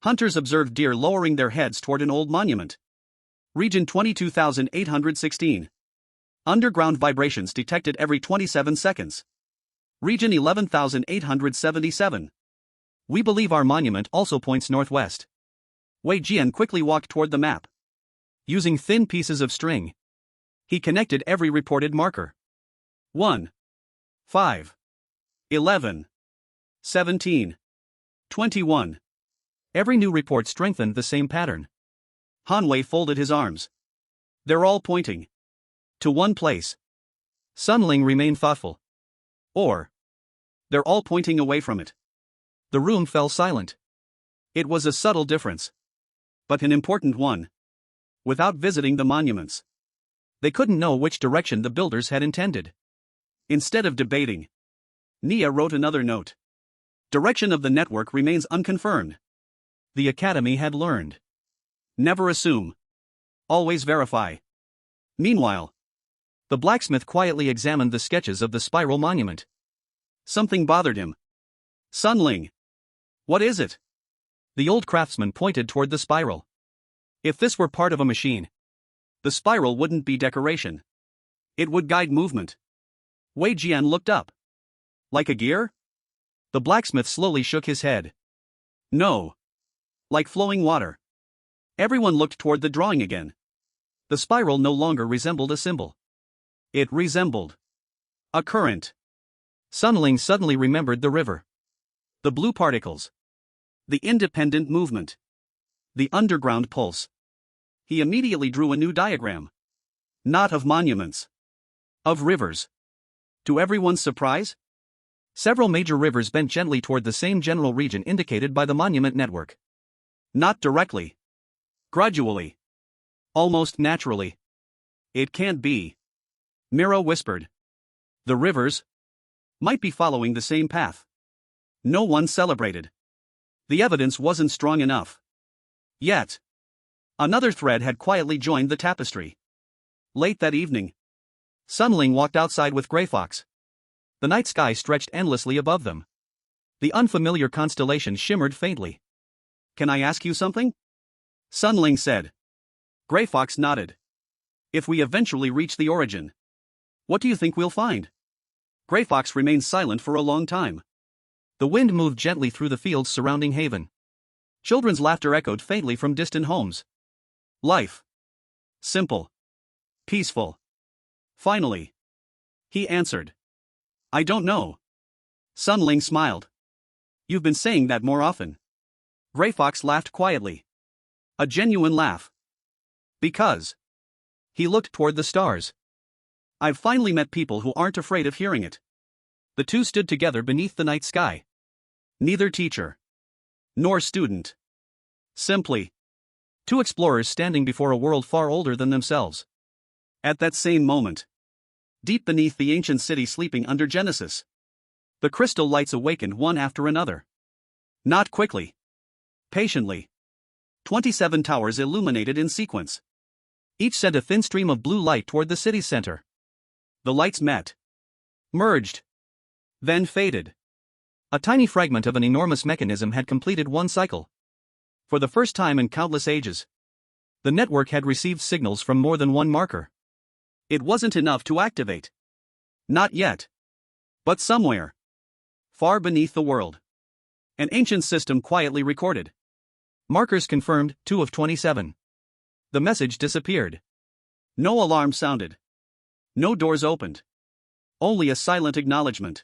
Hunters observed deer lowering their heads toward an old monument. Region 22,816. Underground vibrations detected every 27 seconds. Region 11,877. We believe our monument also points northwest. Wei Jian quickly walked toward the map. Using thin pieces of string, he connected every reported marker. 1, 5, 11, 17, 21. Every new report strengthened the same pattern. Han Wei folded his arms. They're all pointing to one place. Sun Ling remained thoughtful. Or, they're all pointing away from it. The room fell silent. It was a subtle difference, but an important one. Without visiting the monuments, they couldn't know which direction the builders had intended. Instead of debating, Nia wrote another note. Direction of the network remains unconfirmed. The Academy had learned. Never assume. Always verify. Meanwhile, the blacksmith quietly examined the sketches of the spiral monument. Something bothered him. Sun Ling. What is it? The old craftsman pointed toward the spiral. If this were part of a machine, the spiral wouldn't be decoration. It would guide movement. Wei Jian looked up. Like a gear? The blacksmith slowly shook his head. No. Like flowing water. Everyone looked toward the drawing again. The spiral no longer resembled a symbol. It resembled a current. Sun Ling suddenly remembered the river. The blue particles. The independent movement. The underground pulse. He immediately drew a new diagram. Not of monuments. Of rivers. To everyone's surprise, several major rivers bent gently toward the same general region indicated by the monument network. Not directly. Gradually. Almost naturally. It can't be. Mira whispered. The rivers might be following the same path. No one celebrated. The evidence wasn't strong enough. Yet, another thread had quietly joined the tapestry. Late that evening, Sun Ling walked outside with Grey Fox. The night sky stretched endlessly above them. The unfamiliar constellation shimmered faintly. Can I ask you something? Sun Ling said. Grey Fox nodded. If we eventually reach the origin, what do you think we'll find? Grey Fox remained silent for a long time. The wind moved gently through the fields surrounding Haven. Children's laughter echoed faintly from distant homes. Life. Simple. Peaceful. Finally. He answered. I don't know. Sun Ling smiled. You've been saying that more often. Grey Fox laughed quietly. A genuine laugh. Because. He looked toward the stars. I've finally met people who aren't afraid of hearing it. The two stood together beneath the night sky. Neither teacher. Nor student. Simply. Two explorers standing before a world far older than themselves. At that same moment, deep beneath the ancient city sleeping under Genesis, the crystal lights awakened one after another. Not quickly. Patiently. 27 towers illuminated in sequence. Each sent a thin stream of blue light toward the city's center. The lights met. Merged. Then faded. A tiny fragment of an enormous mechanism had completed one cycle. For the first time in countless ages, the network had received signals from more than one marker. It wasn't enough to activate. Not yet. But somewhere, far beneath the world, an ancient system quietly recorded. Markers confirmed, 2 of 27. The message disappeared. No alarm sounded. No doors opened. Only a silent acknowledgement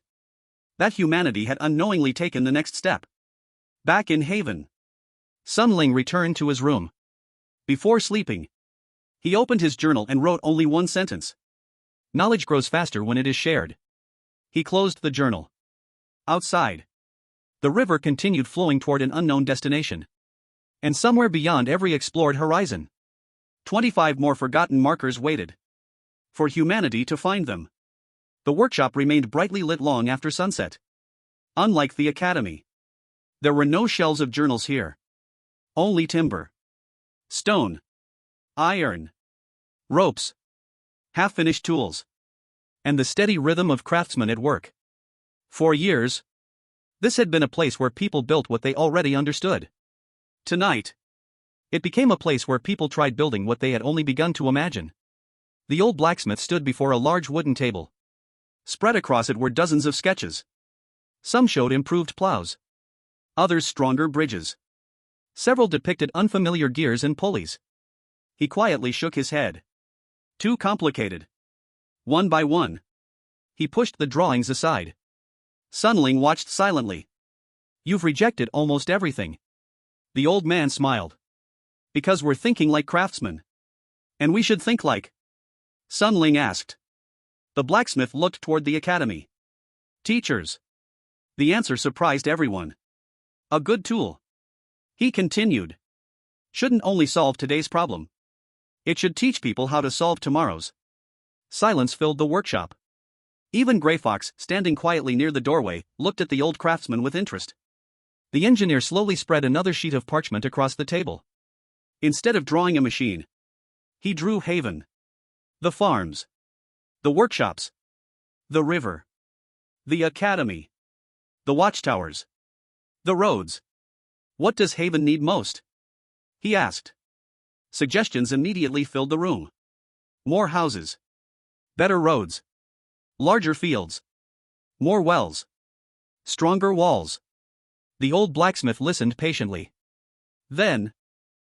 that humanity had unknowingly taken the next step. Back in Haven, Sun Ling returned to his room. Before sleeping, he opened his journal and wrote only one sentence. Knowledge grows faster when it is shared. He closed the journal. Outside, the river continued flowing toward an unknown destination. And somewhere beyond every explored horizon, 25 more forgotten markers waited for humanity to find them. The workshop remained brightly lit long after sunset. Unlike the Academy, there were no shelves of journals here. Only timber, stone, iron, ropes, half-finished tools, and the steady rhythm of craftsmen at work. For years, this had been a place where people built what they already understood. Tonight, it became a place where people tried building what they had only begun to imagine. The old blacksmith stood before a large wooden table. Spread across it were dozens of sketches. Some showed improved plows. Others stronger bridges. Several depicted unfamiliar gears and pulleys. He quietly shook his head. Too complicated. One by one, he pushed the drawings aside. Sun Ling watched silently. You've rejected almost everything. The old man smiled. Because we're thinking like craftsmen. And we should think like. Sun Ling asked. The blacksmith looked toward the academy. Teachers. The answer surprised everyone. A good tool. He continued. Shouldn't only solve today's problem. It should teach people how to solve tomorrow's. Silence filled the workshop. Even Grey Fox, standing quietly near the doorway, looked at the old craftsman with interest. The engineer slowly spread another sheet of parchment across the table. Instead of drawing a machine, he drew Haven. The farms. The workshops. The river. The academy. The watchtowers. The roads. What does Haven need most? He asked. Suggestions immediately filled the room. More houses. Better roads. Larger fields. More wells. Stronger walls. The old blacksmith listened patiently. Then,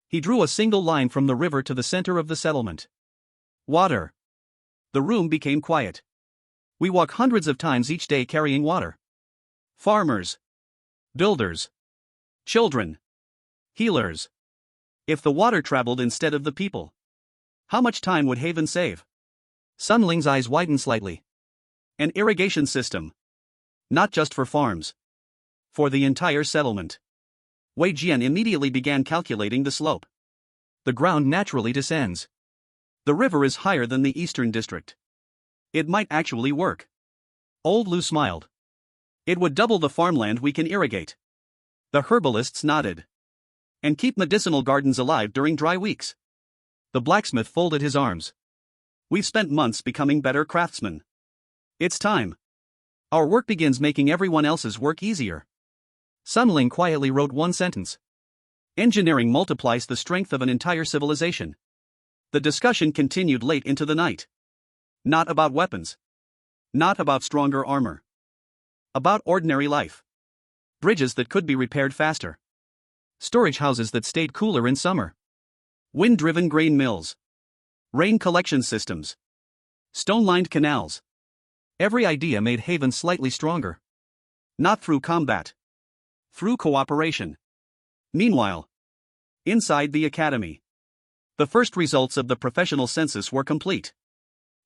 he drew a single line from the river to the center of the settlement. Water. The room became quiet. We walk hundreds of times each day carrying water. Farmers. Builders. Children. Healers. If the water traveled instead of the people, how much time would Haven save? Sun Ling's eyes widened slightly. An irrigation system. Not just for farms. For the entire settlement. Wei Jian immediately began calculating the slope. The ground naturally descends. The river is higher than the eastern district. It might actually work. Old Lu smiled. It would double the farmland we can irrigate. The herbalists nodded. And keep medicinal gardens alive during dry weeks. The blacksmith folded his arms. We've spent months becoming better craftsmen. It's time. Our work begins making everyone else's work easier. Sun Ling quietly wrote one sentence. Engineering multiplies the strength of an entire civilization. The discussion continued late into the night. Not about weapons. Not about stronger armor. About ordinary life. Bridges that could be repaired faster. Storage houses that stayed cooler in summer. Wind-driven grain mills. Rain collection systems. Stone-lined canals. Every idea made Haven slightly stronger. Not through combat. Through cooperation. Meanwhile, inside the academy, the first results of the professional census were complete.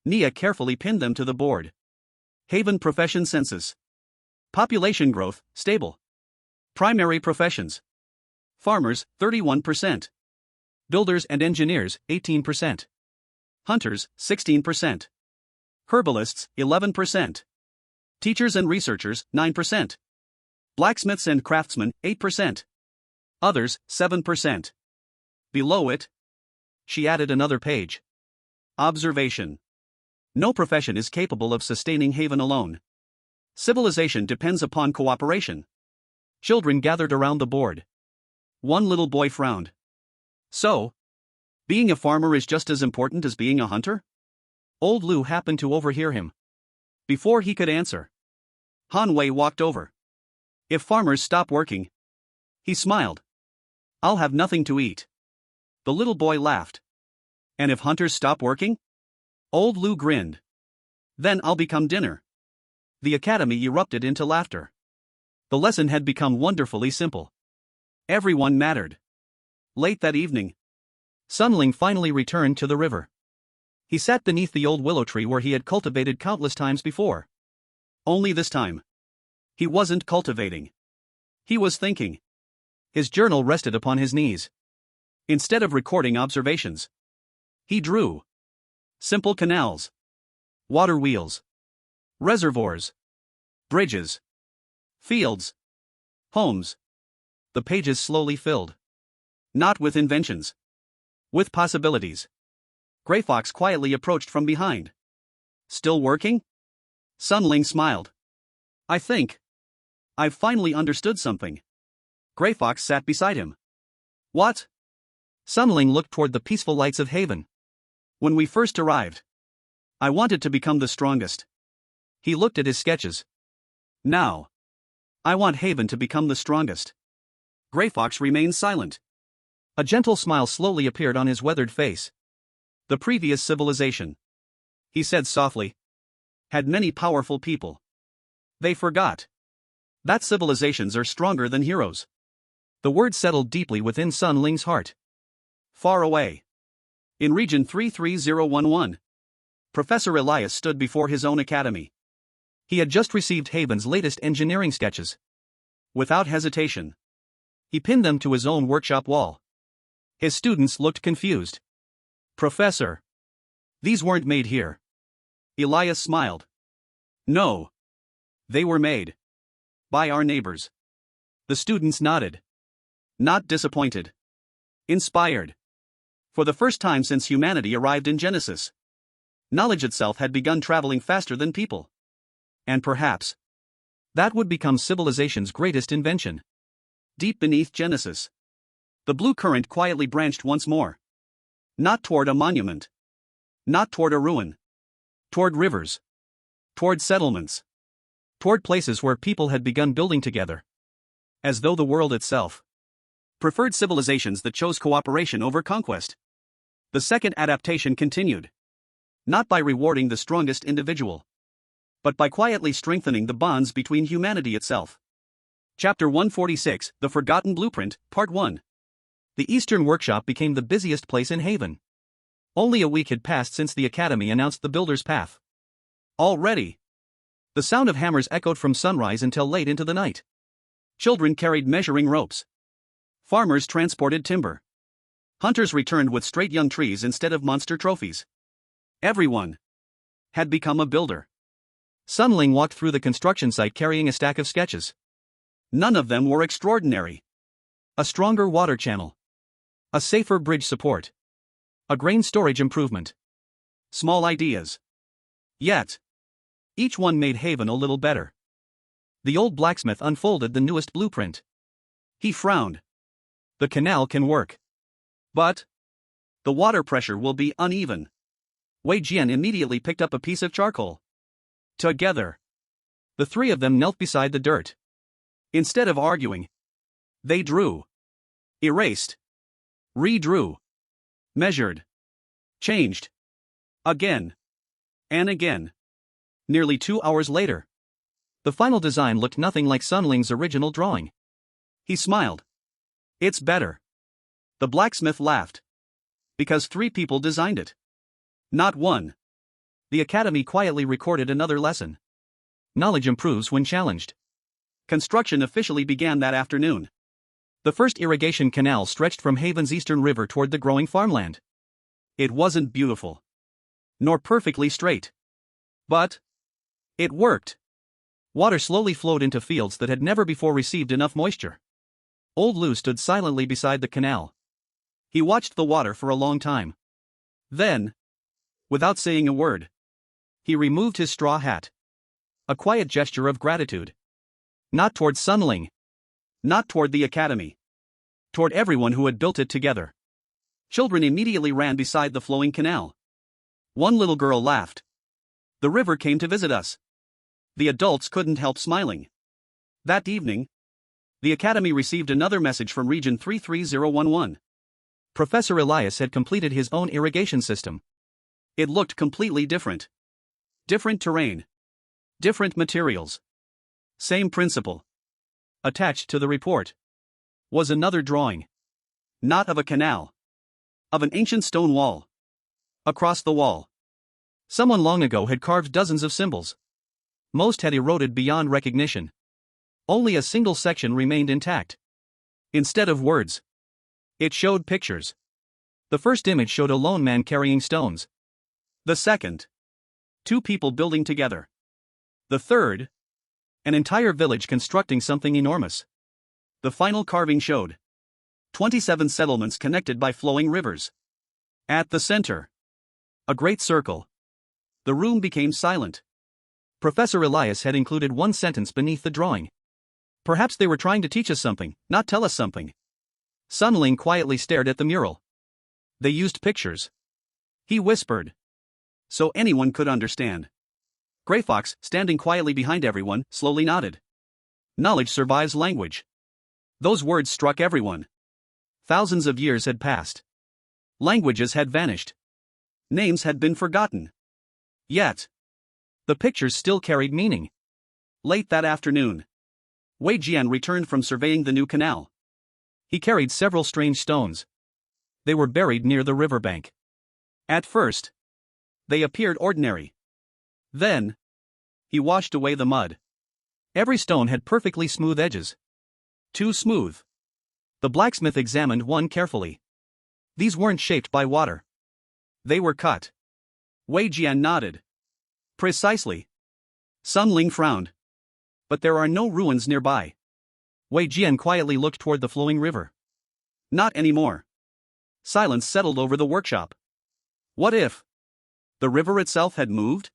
Nia carefully pinned them to the board. Haven Profession Census. Population growth, stable. Primary professions. Farmers, 31%. Builders and engineers, 18%. Hunters, 16%. Herbalists, 11%. Teachers and researchers, 9%. Blacksmiths and craftsmen, 8%. Others, 7%. Below it, she added another page. Observation. No profession is capable of sustaining Haven alone. Civilization depends upon cooperation. Children gathered around the board. One little boy frowned. So, being a farmer is just as important as being a hunter? Old Lu happened to overhear him. Before he could answer, Han Wei walked over. If farmers stop working, he smiled, I'll have nothing to eat. The little boy laughed. And if hunters stop working? Old Lu grinned. Then I'll become dinner. The academy erupted into laughter. The lesson had become wonderfully simple. Everyone mattered. Late that evening, Sun Ling finally returned to the river. He sat beneath the old willow tree where he had cultivated countless times before. Only this time, he wasn't cultivating. He was thinking. His journal rested upon his knees. Instead of recording observations, he drew. Simple canals. Water wheels. Reservoirs. Bridges. Fields. Homes. The pages slowly filled. Not with inventions. With possibilities. Grey Fox quietly approached from behind. Still working? Sun Ling smiled. I think I've finally understood something. Grey Fox sat beside him. What? Sun Ling looked toward the peaceful lights of Haven. When we first arrived, I wanted to become the strongest. He looked at his sketches. Now, I want Haven to become the strongest. Grey Fox remained silent. A gentle smile slowly appeared on his weathered face. The previous civilization, he said softly, had many powerful people. They forgot that civilizations are stronger than heroes. The word settled deeply within Sun Ling's heart. Far away, in region 33011, Professor Elias stood before his own academy. He had just received Haven's latest engineering sketches. Without hesitation, he pinned them to his own workshop wall. His students looked confused. Professor, these weren't made here. Elias smiled. No. They were made. By our neighbors. The students nodded. Not disappointed. Inspired. For the first time since humanity arrived in Genesis, knowledge itself had begun traveling faster than people. And perhaps that would become civilization's greatest invention. Deep beneath Genesis, the blue current quietly branched once more. Not toward a monument. Not toward a ruin. Toward rivers. Toward settlements. Toward places where people had begun building together. As though the world itself preferred civilizations that chose cooperation over conquest. The second adaptation continued. Not by rewarding the strongest individual, but by quietly strengthening the bonds between humanity itself. Chapter 146, The Forgotten Blueprint, Part 1. The Eastern Workshop became the busiest place in Haven. Only a week had passed since the Academy announced the Builder's Path. Already, the sound of hammers echoed from sunrise until late into the night. Children carried measuring ropes. Farmers transported timber. Hunters returned with straight young trees instead of monster trophies. Everyone had become a builder. Ling walked through the construction site carrying a stack of sketches. None of them were extraordinary. A stronger water channel. A safer bridge support. A grain storage improvement. Small ideas. Yet, each one made Haven a little better. The old blacksmith unfolded the newest blueprint. He frowned. The canal can work. But the water pressure will be uneven. Wei Jian immediately picked up a piece of charcoal. Together, the three of them knelt beside the dirt. Instead of arguing, they drew. Erased. Redrew. Measured. Changed. Again. And again. Nearly 2 hours later, the final design looked nothing like Ling's original drawing. He smiled. It's better. The blacksmith laughed. Because 3 people designed it. Not one. The Academy quietly recorded another lesson. Knowledge improves when challenged. Construction officially began that afternoon. The first irrigation canal stretched from Haven's eastern river toward the growing farmland. It wasn't beautiful. Nor perfectly straight. But it worked. Water slowly flowed into fields that had never before received enough moisture. Old Lu stood silently beside the canal. He watched the water for a long time. Then, without saying a word, he removed his straw hat. A quiet gesture of gratitude. Not toward Ling. Not toward the Academy. Toward everyone who had built it together. Children immediately ran beside the flowing canal. One little girl laughed. The river came to visit us. The adults couldn't help smiling. That evening, the Academy received another message from Region 33011. Professor Elias had completed his own irrigation system. It looked completely different. Different terrain. Different materials. Same principle. Attached to the report was another drawing. Not of a canal. Of an ancient stone wall. Across the wall, someone long ago had carved dozens of symbols. Most had eroded beyond recognition. Only a single section remained intact. Instead of words, it showed pictures. The first image showed a lone man carrying stones. The second, 2 people building together. The third, an entire village constructing something enormous. The final carving showed 27 settlements connected by flowing rivers. At the center, a great circle. The room became silent. Professor Elias had included one sentence beneath the drawing. Perhaps they were trying to teach us something, not tell us something. Ling quietly stared at the mural. They used pictures. He whispered. So anyone could understand. Grey Fox, standing quietly behind everyone, slowly nodded. Knowledge survives language. Those words struck everyone. Thousands of years had passed. Languages had vanished. Names had been forgotten. Yet, the pictures still carried meaning. Late that afternoon, Wei Jian returned from surveying the new canal. He carried several strange stones. They were buried near the riverbank. At first, they appeared ordinary. Then, he washed away the mud. Every stone had perfectly smooth edges. Too smooth. The blacksmith examined one carefully. These weren't shaped by water. They were cut. Wei Jian nodded. Precisely. Sun Ling frowned. But there are no ruins nearby. Wei Jian quietly looked toward the flowing river. Not anymore. Silence settled over the workshop. What if the river itself had moved?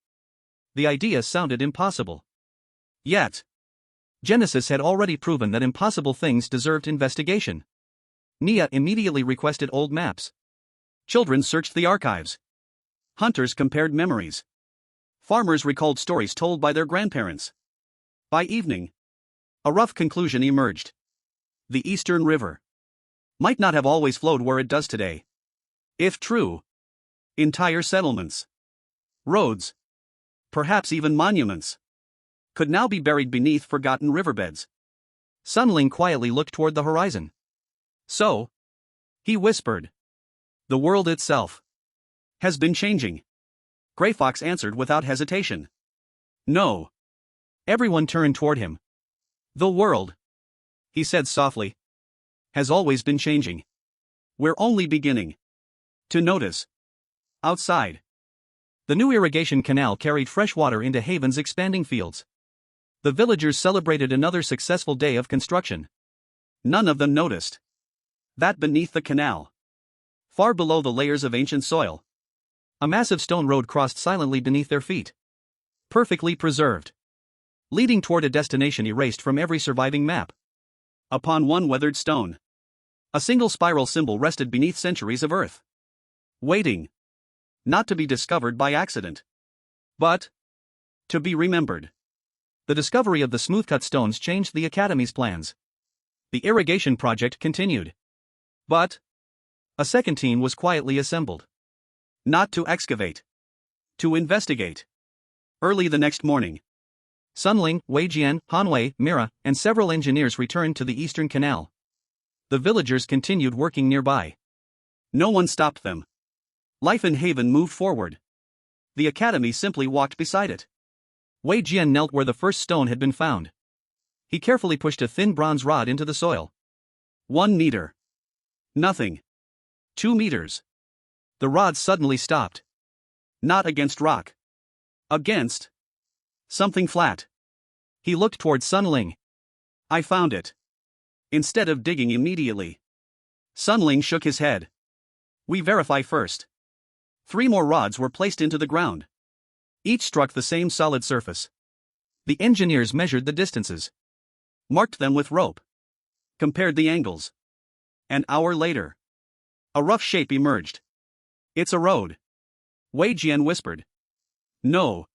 The idea sounded impossible. Yet, Genesis had already proven that impossible things deserved investigation. Nia immediately requested old maps. Children searched the archives. Hunters compared memories. Farmers recalled stories told by their grandparents. By evening, a rough conclusion emerged. The Eastern River might not have always flowed where it does today. If true, entire settlements, roads, perhaps even monuments, could now be buried beneath forgotten riverbeds. Sun Ling quietly looked toward the horizon. So, he whispered, the world itself has been changing. Grey Fox answered without hesitation. No. Everyone turned toward him. The world, he said softly, has always been changing. We're only beginning to notice. Outside, the new irrigation canal carried fresh water into Haven's expanding fields. The villagers celebrated another successful day of construction. None of them noticed that beneath the canal, far below the layers of ancient soil, a massive stone road crossed silently beneath their feet. Perfectly preserved, leading toward a destination erased from every surviving map. Upon one weathered stone, a single spiral symbol rested beneath centuries of earth, waiting not to be discovered by accident, but to be remembered. The discovery of the smooth-cut stones changed the Academy's plans. The irrigation project continued. But a second team was quietly assembled. Not to excavate, to investigate. Early the next morning, Sun Ling, Wei Jian, Hanwei, Mira, and several engineers returned to the Eastern Canal. The villagers continued working nearby. No one stopped them. Life in Haven moved forward. The Academy simply walked beside it. Wei Jian knelt where the first stone had been found. He carefully pushed a thin bronze rod into the soil. 1 meter. Nothing. 2 meters. The rod suddenly stopped. Not against rock. Against something flat. He looked toward Sun Ling. I found it. Instead of digging immediately. Sun Ling shook his head. We verify first. 3 more rods were placed into the ground. Each struck the same solid surface. The engineers measured the distances, marked them with rope, compared the angles. An hour later, a rough shape emerged. It's a road, Wei Jian whispered. No.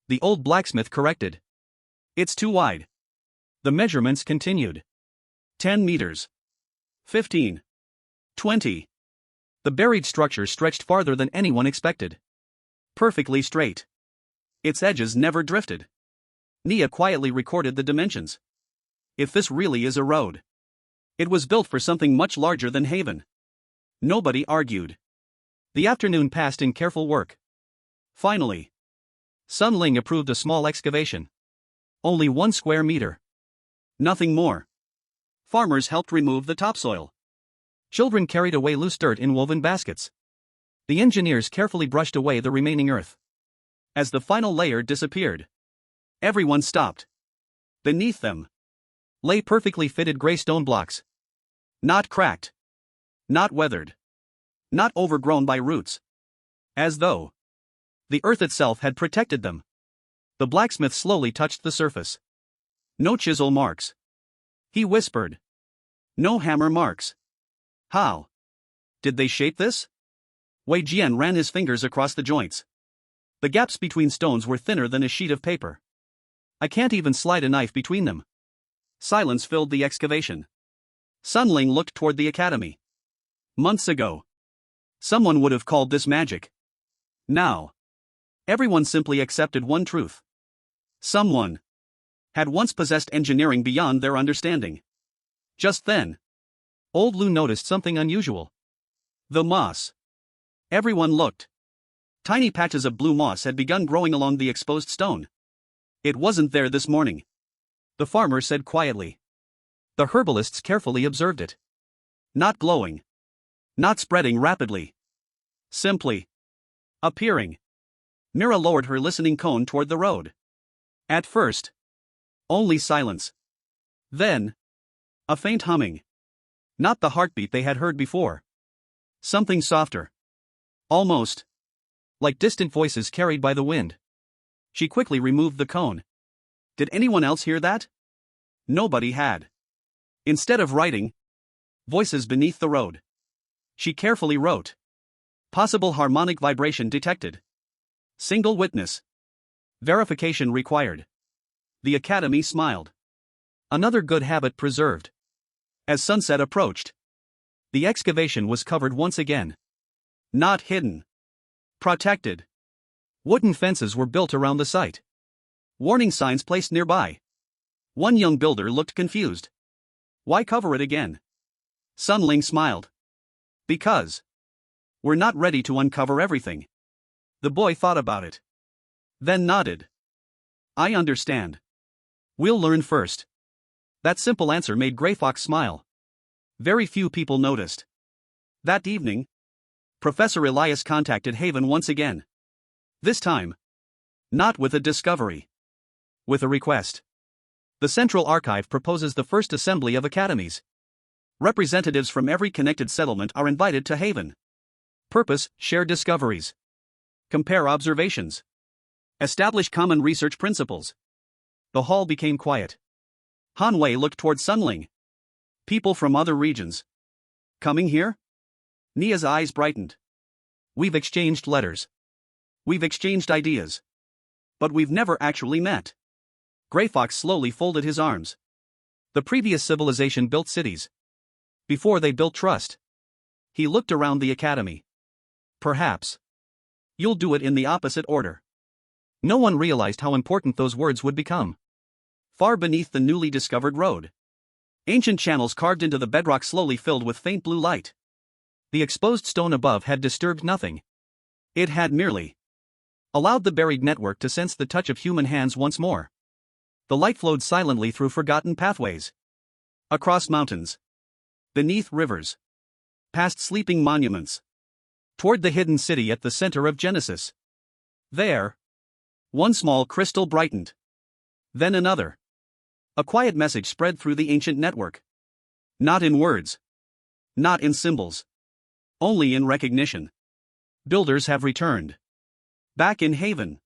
The old blacksmith corrected. It's too wide. The measurements continued. 10 meters. 15. 20. The buried structure stretched farther than anyone expected. Perfectly straight. Its edges never drifted. Nia quietly recorded the dimensions. If this really is a road, it was built for something much larger than Haven. Nobody argued. The afternoon passed in careful work. Finally, Sun Ling approved a small excavation. Only 1 square meter. Nothing more. Farmers helped remove the topsoil. Children carried away loose dirt in woven baskets. The engineers carefully brushed away the remaining earth. As the final layer disappeared, everyone stopped. Beneath them lay perfectly fitted gray stone blocks. Not cracked. Not weathered. Not overgrown by roots. As though the earth itself had protected them. The blacksmith slowly touched the surface. No chisel marks. He whispered. No hammer marks. How did they shape this? Wei Jian ran his fingers across the joints. The gaps between stones were thinner than a sheet of paper. I can't even slide a knife between them. Silence filled the excavation. Sun Ling looked toward the Academy. Months ago, someone would have called this magic. Now, everyone simply accepted one truth. Someone had once possessed engineering beyond their understanding. Just then, Old Lu noticed something unusual. The moss. Everyone looked. Tiny patches of blue moss had begun growing along the exposed stone. It wasn't there this morning, the farmer said quietly. The herbalists carefully observed it. Not glowing. Not spreading rapidly. Simply appearing. Mira lowered her listening cone toward the road. At first, only silence. Then, a faint humming. Not the heartbeat they had heard before. Something softer. Almost like distant voices carried by the wind. She quickly removed the cone. Did anyone else hear that? Nobody had. Instead of writing, voices beneath the road. She carefully wrote. Possible harmonic vibration detected. Single witness. Verification required. The Academy smiled. Another good habit preserved. As sunset approached, the excavation was covered once again. Not hidden. Protected. Wooden fences were built around the site. Warning signs placed nearby. One young builder looked confused. Why cover it again? Ling smiled. Because we're not ready to uncover everything. The boy thought about it. Then nodded. I understand. We'll learn first. That simple answer made Grey Fox smile. Very few people noticed. That evening, Professor Elias contacted Haven once again. This time, not with a discovery. With a request. The Central Archive proposes the first assembly of academies. Representatives from every connected settlement are invited to Haven. Purpose: share discoveries. Compare observations. Establish common research principles. The hall became quiet. Han Wei looked toward Ling. People from other regions. Coming here? Nia's eyes brightened. We've exchanged letters. We've exchanged ideas. But we've never actually met. Grey Fox slowly folded his arms. The previous civilization built cities. Before they built trust. He looked around the academy. Perhaps you'll do it in the opposite order. No one realized how important those words would become. Far beneath the newly discovered road, ancient channels carved into the bedrock slowly filled with faint blue light. The exposed stone above had disturbed nothing. It had merely allowed the buried network to sense the touch of human hands once more. The light flowed silently through forgotten pathways. Across mountains. Beneath rivers. Past sleeping monuments. Toward the hidden city at the center of Genesis. There, one small crystal brightened. Then another. A quiet message spread through the ancient network. Not in words. Not in symbols. Only in recognition. Builders have returned. Back in Haven.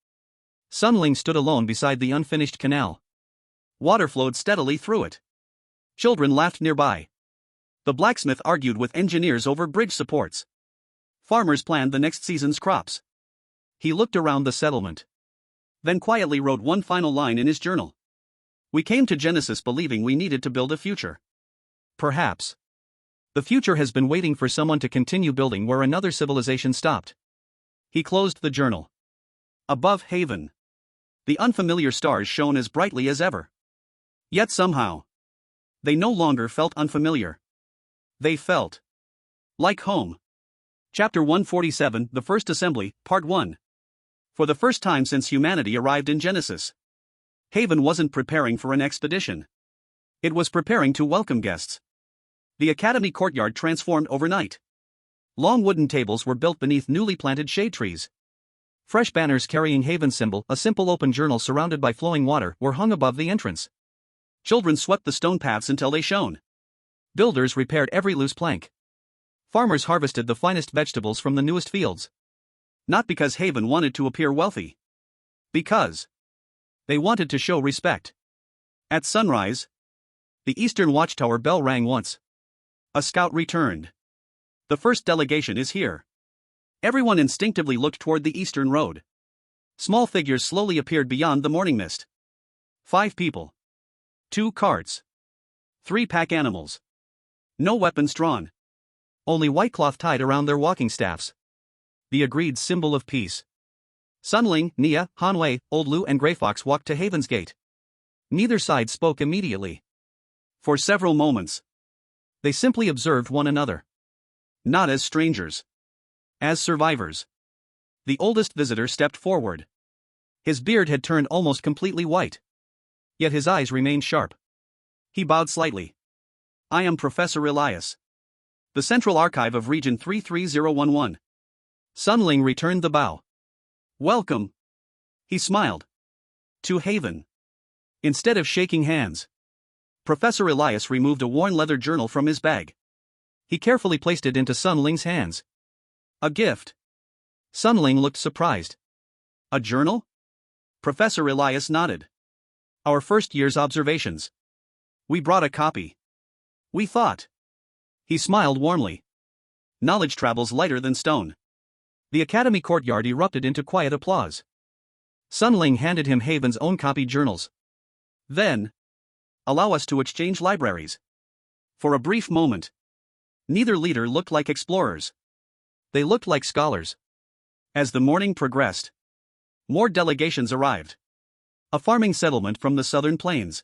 Ling stood alone beside the unfinished canal. Water flowed steadily through it. Children laughed nearby. The blacksmith argued with engineers over bridge supports. Farmers planned the next season's crops. He looked around the settlement. Then quietly wrote one final line in his journal. We came to Genesis believing we needed to build a future. Perhaps the future has been waiting for someone to continue building where another civilization stopped. He closed the journal. Above Haven, the unfamiliar stars shone as brightly as ever. Yet somehow, they no longer felt unfamiliar. They felt like home. Chapter 147, The First Assembly, Part 1. For the first time since humanity arrived in Genesis, Haven wasn't preparing for an expedition. It was preparing to welcome guests. The Academy courtyard transformed overnight. Long wooden tables were built beneath newly planted shade trees. Fresh banners carrying Haven's symbol, a simple open journal surrounded by flowing water, were hung above the entrance. Children swept the stone paths until they shone. Builders repaired every loose plank. Farmers harvested the finest vegetables from the newest fields. Not because Haven wanted to appear wealthy. Because they wanted to show respect. At sunrise, the eastern watchtower bell rang once. A scout returned. The first delegation is here. Everyone instinctively looked toward the eastern road. Small figures slowly appeared beyond the morning mist. 5 people. 2 carts. 3 pack animals. No weapons drawn. Only white cloth tied around their walking staffs. The agreed symbol of peace. Ling, Nia, Han Wei, Old Lu and Grey Fox walked to Haven's gate. Neither side spoke immediately. For several moments, they simply observed one another. Not as strangers. As survivors. The oldest visitor stepped forward. His beard had turned almost completely white. Yet his eyes remained sharp. He bowed slightly. I am Professor Elias. The Central Archive of Region 33011. Ling returned the bow. Welcome. He smiled. To Haven. Instead of shaking hands, Professor Elias removed a worn leather journal from his bag. He carefully placed it into Sun Ling's hands. A gift. Sun Ling looked surprised. A journal? Professor Elias nodded. Our first year's observations. We brought a copy. We thought. He smiled warmly. Knowledge travels lighter than stone. The Academy courtyard erupted into quiet applause. Sun Ling handed him Haven's own copy journals. Then, allow us to exchange libraries. For a brief moment, neither leader looked like explorers. They looked like scholars. As the morning progressed, more delegations arrived. A farming settlement from the southern plains.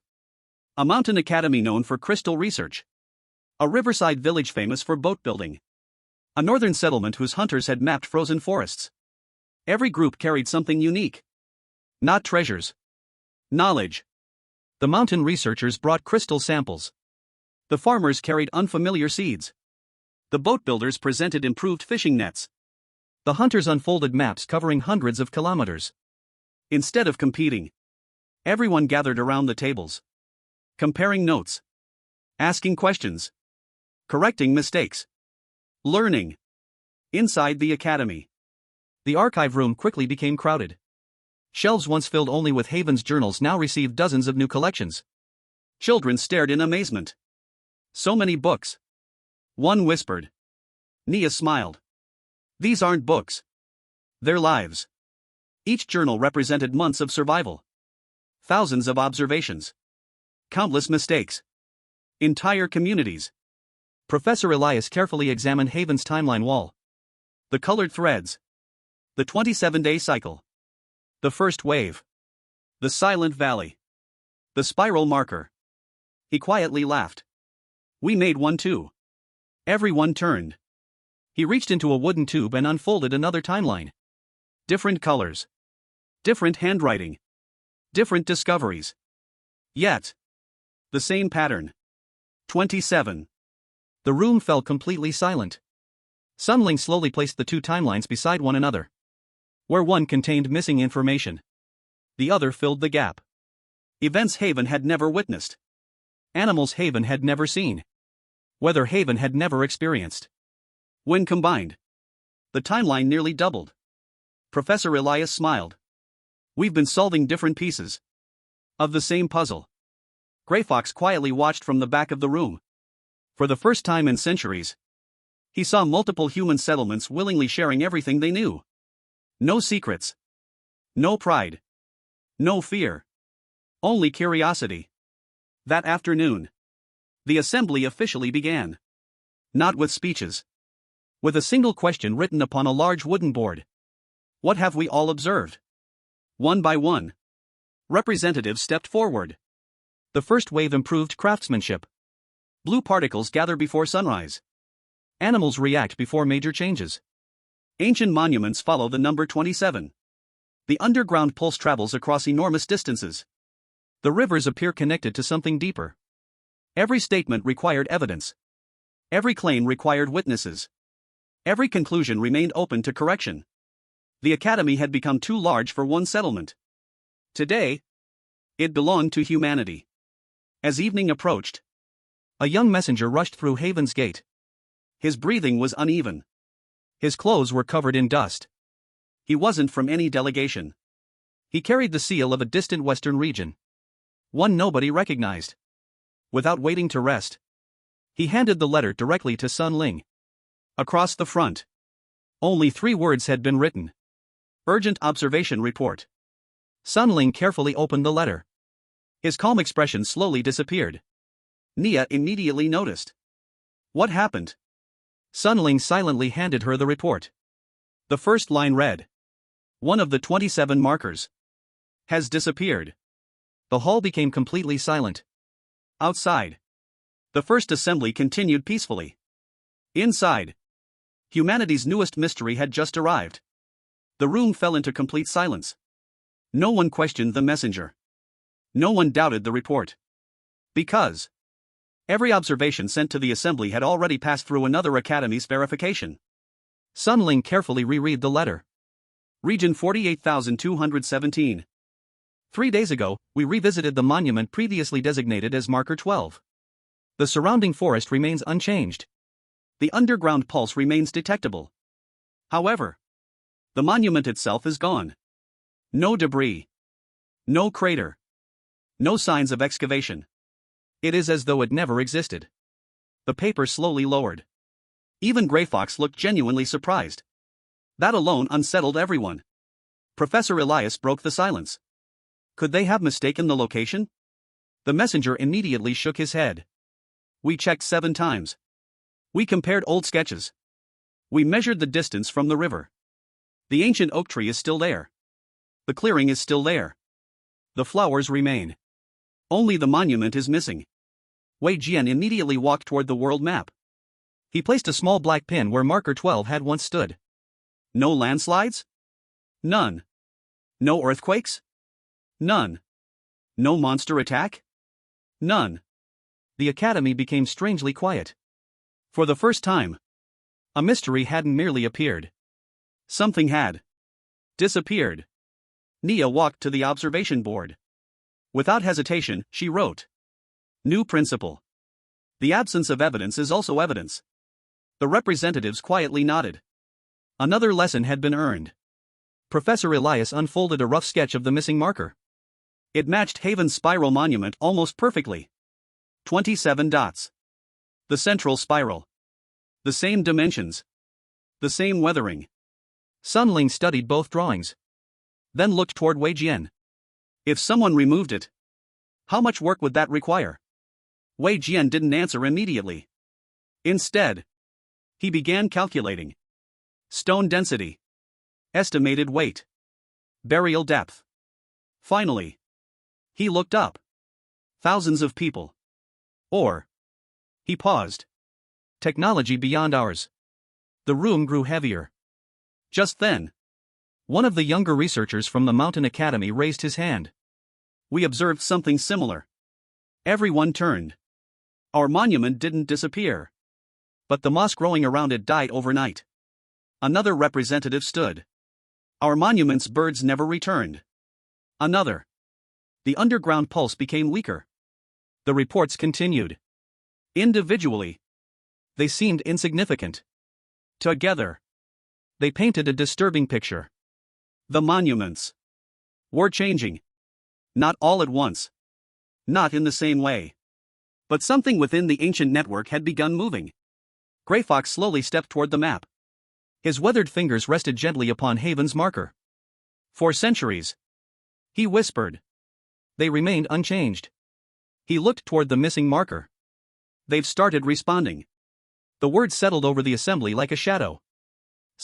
A mountain academy known for crystal research. A riverside village famous for boat building. A northern settlement whose hunters had mapped frozen forests. Every group carried something unique. Not treasures. Knowledge. The mountain researchers brought crystal samples. The farmers carried unfamiliar seeds. The boat builders presented improved fishing nets. The hunters unfolded maps covering hundreds of kilometers. Instead of competing, everyone gathered around the tables. Comparing notes. Asking questions. Correcting mistakes. Learning. Inside the academy, the archive room quickly became crowded. Shelves once filled only with Haven's journals now received dozens of new collections. Children stared in amazement. So many books. One whispered. Nia smiled. These aren't books. They're lives. Each journal represented months of survival. Thousands of observations. Countless mistakes. Entire communities. Professor Elias carefully examined Haven's timeline wall. The colored threads. The 27-day cycle. The first wave. The silent valley. The spiral marker. He quietly laughed. We made one too. Everyone turned. He reached into a wooden tube and unfolded another timeline. Different colors. Different handwriting. Different discoveries. Yet, the same pattern. 27. The room fell completely silent. Sun Ling slowly placed the two timelines beside one another. Where one contained missing information, the other filled the gap. Events Haven had never witnessed. Animals Haven had never seen. Weather Haven had never experienced. When combined, the timeline nearly doubled. Professor Elias smiled. We've been solving different pieces of the same puzzle. Grey Fox quietly watched from the back of the room. For the first time in centuries, he saw multiple human settlements willingly sharing everything they knew. No secrets. No pride. No fear. Only curiosity. That afternoon, the assembly officially began. Not with speeches. With a single question written upon a large wooden board. What have we all observed? One by one, representatives stepped forward. The first wave improved craftsmanship. Blue particles gather before sunrise. Animals react before major changes. Ancient monuments follow the number 27. The underground pulse travels across enormous distances. The rivers appear connected to something deeper. Every statement required evidence. Every claim required witnesses. Every conclusion remained open to correction. The academy had become too large for one settlement. Today, it belonged to humanity. As evening approached, a young messenger rushed through Haven's gate. His breathing was uneven. His clothes were covered in dust. He wasn't from any delegation. He carried the seal of a distant western region. One nobody recognized. Without waiting to rest, he handed the letter directly to Sun Ling. Across the front, only 3 words had been written. Urgent observation report. Sun Ling carefully opened the letter. His calm expression slowly disappeared. Nia immediately noticed. What happened? Sun Ling silently handed her the report. The first line read. One of the 27 markers has disappeared. The hall became completely silent. Outside, the first assembly continued peacefully. Inside, humanity's newest mystery had just arrived. The room fell into complete silence. No one questioned the messenger. No one doubted the report. Because every observation sent to the assembly had already passed through another academy's verification. Sun Ling carefully reread the letter. Region 48,217. 3 days ago, we revisited the monument previously designated as Marker 12. The surrounding forest remains unchanged. The underground pulse remains detectable. However, the monument itself is gone. No debris. No crater. No signs of excavation. It is as though it never existed. The paper slowly lowered. Even Grey Fox looked genuinely surprised. That alone unsettled everyone. Professor Elias broke the silence. Could they have mistaken the location? The messenger immediately shook his head. We checked 7 times. We compared old sketches. We measured the distance from the river. The ancient oak tree is still there. The clearing is still there. The flowers remain. Only the monument is missing. Wei Jian immediately walked toward the world map. He placed a small black pin where Marker 12 had once stood. No landslides? None. No earthquakes? None. No monster attack? None. The Academy became strangely quiet. For the first time, a mystery hadn't merely appeared. Something had disappeared. Nia walked to the observation board. Without hesitation, she wrote. New principle. The absence of evidence is also evidence. The representatives quietly nodded. Another lesson had been earned. Professor Elias unfolded a rough sketch of the missing marker. It matched Haven's spiral monument almost perfectly. 27 dots. The central spiral. The same dimensions. The same weathering. Ling studied both drawings. Then looked toward Wei Jian. If someone removed it, how much work would that require? Wei Jian didn't answer immediately. Instead, he began calculating. Stone density. Estimated weight. Burial depth. Finally, he looked up. Thousands of people. Or. He paused. Technology beyond ours. The room grew heavier. Just then, one of the younger researchers from the Mountain Academy raised his hand. We observed something similar. Everyone turned. Our monument didn't disappear. But the moss growing around it died overnight. Another representative stood. Our monument's birds never returned. Another. The underground pulse became weaker. The reports continued. Individually, they seemed insignificant. Together, they painted a disturbing picture. The monuments were changing. Not all at once. Not in the same way. But something within the ancient network had begun moving. Grey Fox slowly stepped toward the map. His weathered fingers rested gently upon Haven's marker. For centuries, he whispered. They remained unchanged. He looked toward the missing marker. They've started responding. The words settled over the assembly like a shadow.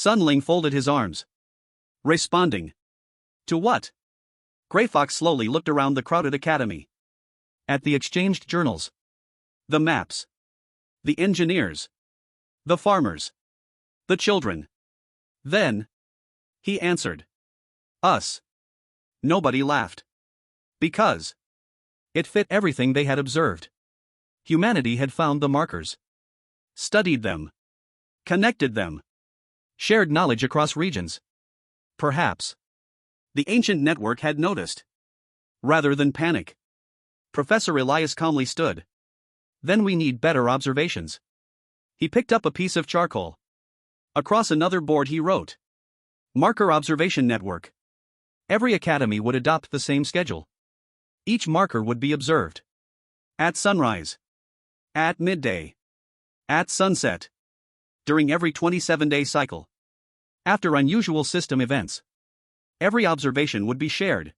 Ling folded his arms. Responding. To what? Grey Fox slowly looked around the crowded academy. At the exchanged journals. The maps. The engineers. The farmers. The children. Then, he answered. Us. Nobody laughed. Because it fit everything they had observed. Humanity had found the markers. Studied them. Connected them. Shared knowledge across regions. Perhaps the ancient network had noticed. Rather than panic, Professor Elias calmly stood. Then we need better observations. He picked up a piece of charcoal. Across another board he wrote. Marker Observation Network. Every academy would adopt the same schedule. Each marker would be observed. At sunrise. At midday. At sunset. During every 27-day cycle. After unusual system events. Every observation would be shared.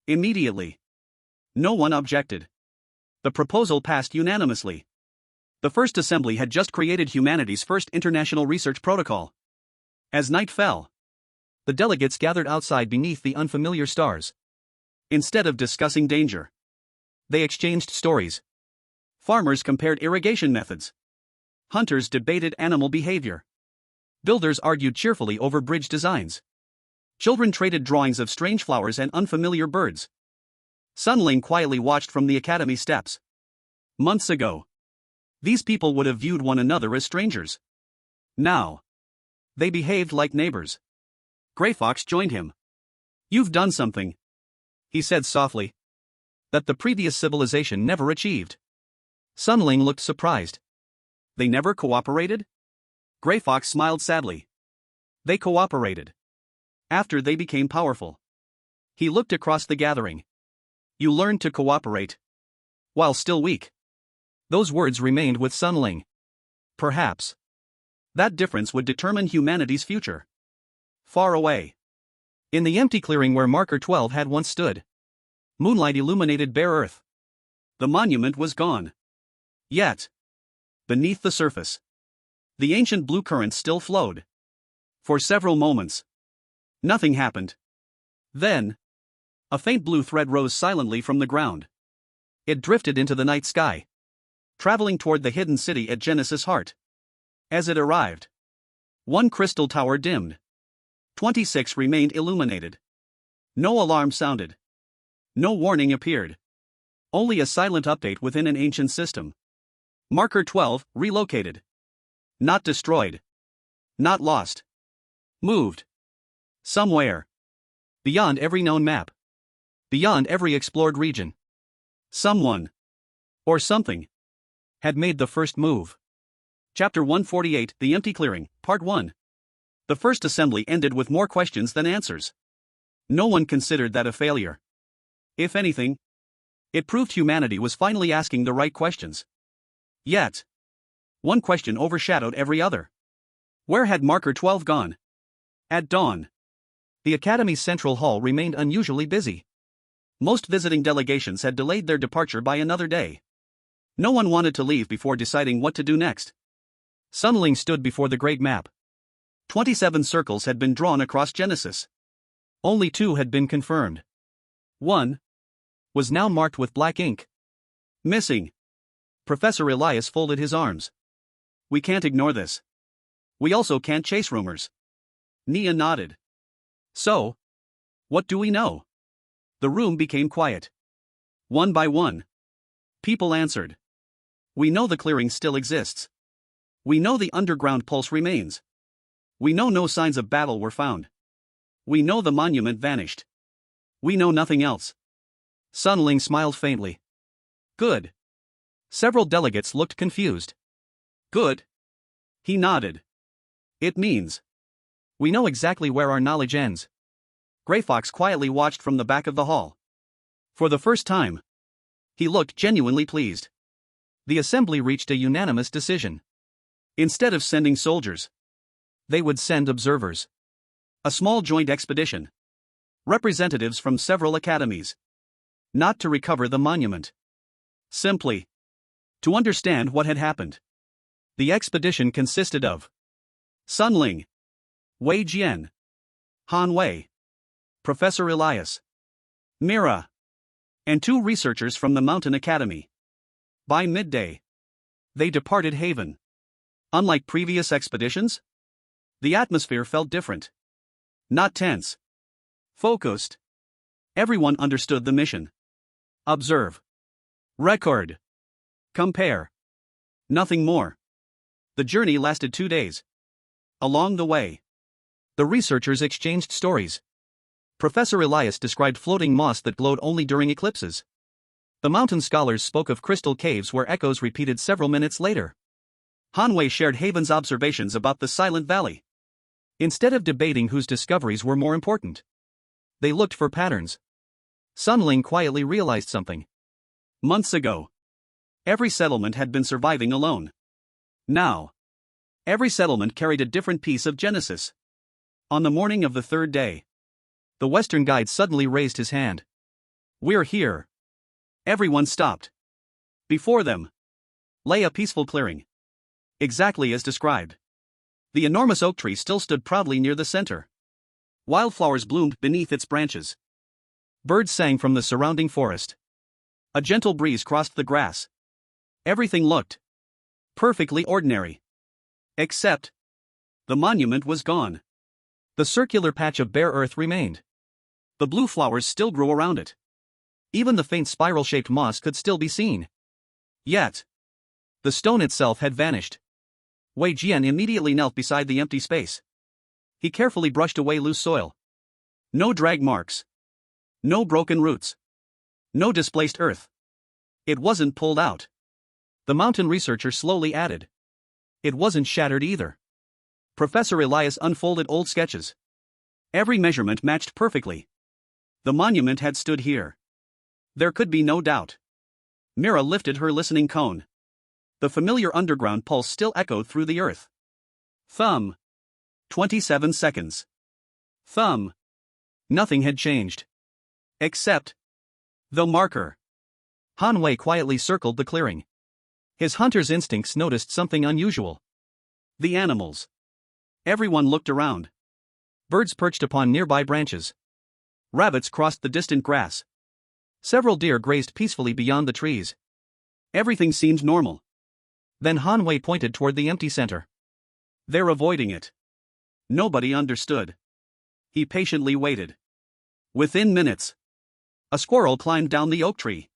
Immediately. No one objected. The proposal passed unanimously. The first assembly had just created humanity's first international research protocol. As night fell, the delegates gathered outside beneath the unfamiliar stars. Instead of discussing danger, they exchanged stories. Farmers compared irrigation methods. Hunters debated animal behavior. Builders argued cheerfully over bridge designs. Children traded drawings of strange flowers and unfamiliar birds. Ling quietly watched from the academy steps. Months ago, these people would have viewed one another as strangers. Now, they behaved like neighbors. Grey Fox joined him. You've done something. he said softly, that the previous civilization never achieved. Sun Ling looked surprised. They never cooperated? Grey Fox smiled sadly. They cooperated. After they became powerful. He looked across the gathering. You learned to cooperate. While still weak. Those words remained with Sun Ling. Perhaps. That difference would determine humanity's future. Far away. In the empty clearing where Marker 12 had once stood. Moonlight illuminated bare earth. The monument was gone. Yet. Beneath the surface. The ancient blue current still flowed. For several moments. Nothing happened. Then. A faint blue thread rose silently from the ground. It drifted into the night sky. Traveling toward the hidden city at Genesis' heart. As it arrived. One crystal tower dimmed. 26 remained illuminated. No alarm sounded. No warning appeared. Only a silent update within an ancient system. Marker 12, relocated. Not destroyed. Not lost. Moved. Somewhere. Beyond every known map. Beyond every explored region. Someone. Or something. Had made the first move. Chapter 148, The Empty Clearing, Part 1. The first assembly ended with more questions than answers. No one considered that a failure. If anything, it proved humanity was finally asking the right questions. Yet, one question overshadowed every other. Where had Marker 12 gone? At dawn, the Academy's central hall remained unusually busy. Most visiting delegations had delayed their departure by another day. No one wanted to leave before deciding what to do next. Sun Ling stood before the great map. 27 circles had been drawn across Genesis. Only 2 had been confirmed. 1 was now marked with black ink. Missing. Professor Elias folded his arms. We can't ignore this. We also can't chase rumors. Nia nodded. So, what do we know? The room became quiet. One by one, people answered. We know the clearing still exists. We know the underground pulse remains. We know no signs of battle were found. We know the monument vanished. We know nothing else. Sun Ling smiled faintly. Good. Several delegates looked confused. Good. He nodded. It means we know exactly where our knowledge ends. Grey Fox quietly watched from the back of the hall. For the first time, he looked genuinely pleased. The assembly reached a unanimous decision. Instead of sending soldiers, they would send observers. A small joint expedition. Representatives from several academies. Not to recover the monument. Simply to understand what had happened. The expedition consisted of Sun Ling, Wei Jian, Han Wei, Professor Elias, Mira, and 2 researchers from the Mountain Academy. By midday, they departed Haven. Unlike previous expeditions, the atmosphere felt different. Not tense. Focused. Everyone understood the mission. Observe. Record. Compare. Nothing more. The journey lasted 2 days. Along the way, the researchers exchanged stories. Professor Elias described floating moss that glowed only during eclipses. The mountain scholars spoke of crystal caves where echoes repeated several minutes later. Han Wei shared Haven's observations about the Silent Valley. Instead of debating whose discoveries were more important, they looked for patterns. Sun Ling quietly realized something. Months ago, every settlement had been surviving alone. Now, every settlement carried a different piece of Genesis. On the morning of the 3rd day, the Western guide suddenly raised his hand. We're here. Everyone stopped. Before them lay a peaceful clearing. Exactly as described. The enormous oak tree still stood proudly near the center. Wildflowers bloomed beneath its branches. Birds sang from the surrounding forest. A gentle breeze crossed the grass. Everything looked perfectly ordinary. Except the monument was gone. The circular patch of bare earth remained. The blue flowers still grew around it. Even the faint spiral-shaped moss could still be seen. Yet, the stone itself had vanished. Wei Jian immediately knelt beside the empty space. He carefully brushed away loose soil. No drag marks. No broken roots. No displaced earth. It wasn't pulled out. The mountain researcher slowly added. It wasn't shattered either. Professor Elias unfolded old sketches. Every measurement matched perfectly. The monument had stood here. There could be no doubt. Mira lifted her listening cone. The familiar underground pulse still echoed through the earth. Thumb. 27 seconds. Thumb. Nothing had changed. Except the marker. Han Wei quietly circled the clearing. His hunter's instincts noticed something unusual. The animals. Everyone looked around. Birds perched upon nearby branches. Rabbits crossed the distant grass. Several deer grazed peacefully beyond the trees. Everything seemed normal. Then Han Wei pointed toward the empty center. They're avoiding it. Nobody understood. He patiently waited. Within minutes, a squirrel climbed down the oak tree.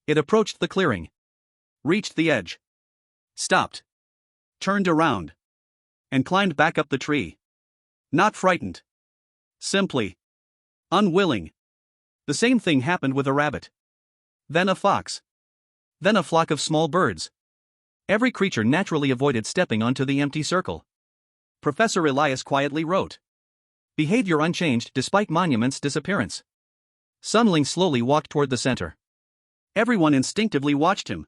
It approached the clearing. Reached the edge. Stopped. Turned around. And climbed back up the tree. Not frightened. Simply unwilling. The same thing happened with a rabbit. Then a fox. Then a flock of small birds. Every creature naturally avoided stepping onto the empty circle. Professor Elias quietly wrote. Behavior unchanged despite monument's disappearance. Ling slowly walked toward the center. Everyone instinctively watched him.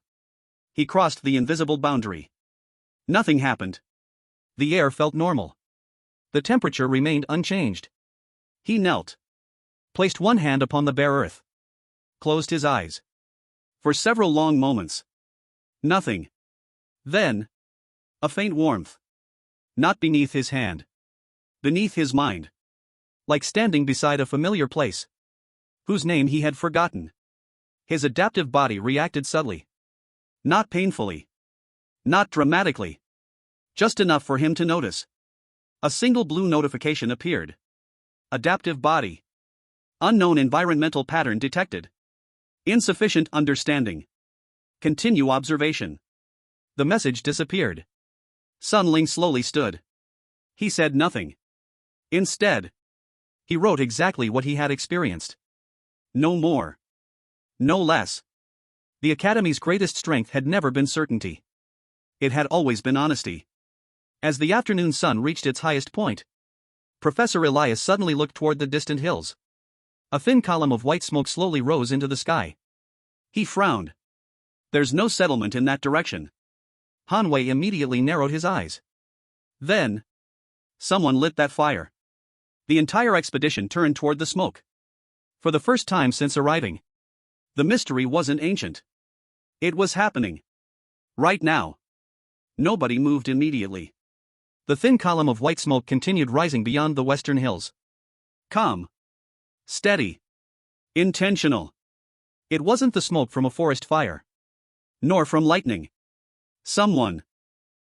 He crossed the invisible boundary. Nothing happened. The air felt normal. The temperature remained unchanged. He knelt. Placed one hand upon the bare earth. Closed his eyes. For several long moments. Nothing. Then, a faint warmth. Not beneath his hand. Beneath his mind. Like standing beside a familiar place. Whose name he had forgotten. His adaptive body reacted subtly. Not painfully. Not dramatically. Just enough for him to notice. A single blue notification appeared. Adaptive body. Unknown environmental pattern detected. Insufficient understanding. Continue observation. The message disappeared. Ling slowly stood. He said nothing. Instead, he wrote exactly what he had experienced. No more. No less. The Academy's greatest strength had never been certainty. It had always been honesty. As the afternoon sun reached its highest point, Professor Elias suddenly looked toward the distant hills. A thin column of white smoke slowly rose into the sky. He frowned. There's no settlement in that direction. Han Wei immediately narrowed his eyes. Then, someone lit that fire. The entire expedition turned toward the smoke. For the first time since arriving, the mystery wasn't ancient. It was happening. Right now. Nobody moved immediately. The thin column of white smoke continued rising beyond the western hills. Calm. Steady. Intentional. It wasn't the smoke from a forest fire. Nor from lightning. Someone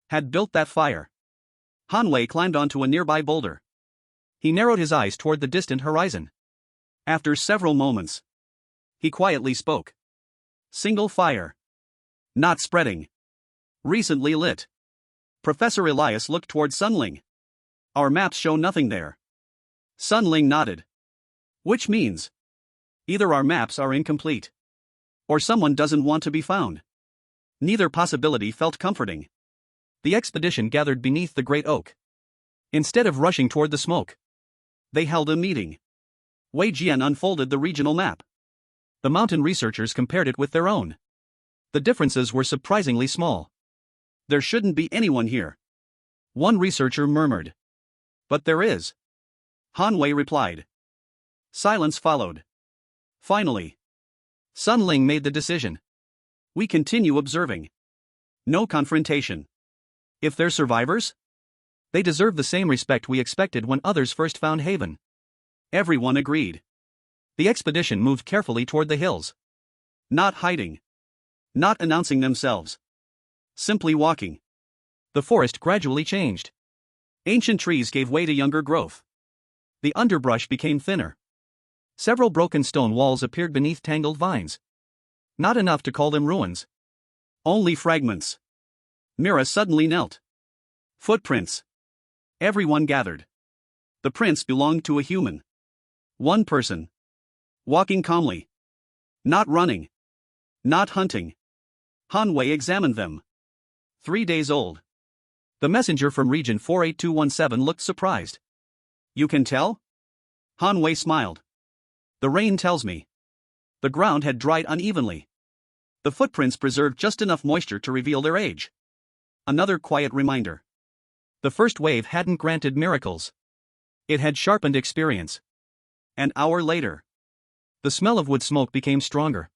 had built that fire. Han Wei climbed onto a nearby boulder. He narrowed his eyes toward the distant horizon. After several moments, he quietly spoke. Single fire. Not spreading. Recently lit. Professor Elias looked toward Ling. Our maps show nothing there. Ling nodded. Which means, either our maps are incomplete, or someone doesn't want to be found. Neither possibility felt comforting. The expedition gathered beneath the great oak. Instead of rushing toward the smoke, they held a meeting. Wei Jian unfolded the regional map. The mountain researchers compared it with their own. The differences were surprisingly small. There shouldn't be anyone here. One researcher murmured. But there is. Han Wei replied. Silence followed. Finally, Ling made the decision. We continue observing. No confrontation. If they're survivors, they deserve the same respect we expected when others first found haven. Everyone agreed. The expedition moved carefully toward the hills. Not hiding. Not announcing themselves. Simply walking. The forest gradually changed. Ancient trees gave way to younger growth. The underbrush became thinner. Several broken stone walls appeared beneath tangled vines. Not enough to call them ruins. Only fragments. Mira suddenly knelt. Footprints. Everyone gathered. The prints belonged to a human. One person. walking calmly. Not running. Not hunting. Han Wei examined them. 3 days old. The messenger from region 48217 looked surprised. You can tell? Han Wei smiled. The rain tells me. The ground had dried unevenly. The footprints preserved just enough moisture to reveal their age. Another quiet reminder. The first wave hadn't granted miracles. It had sharpened experience. An hour later, the smell of wood smoke became stronger.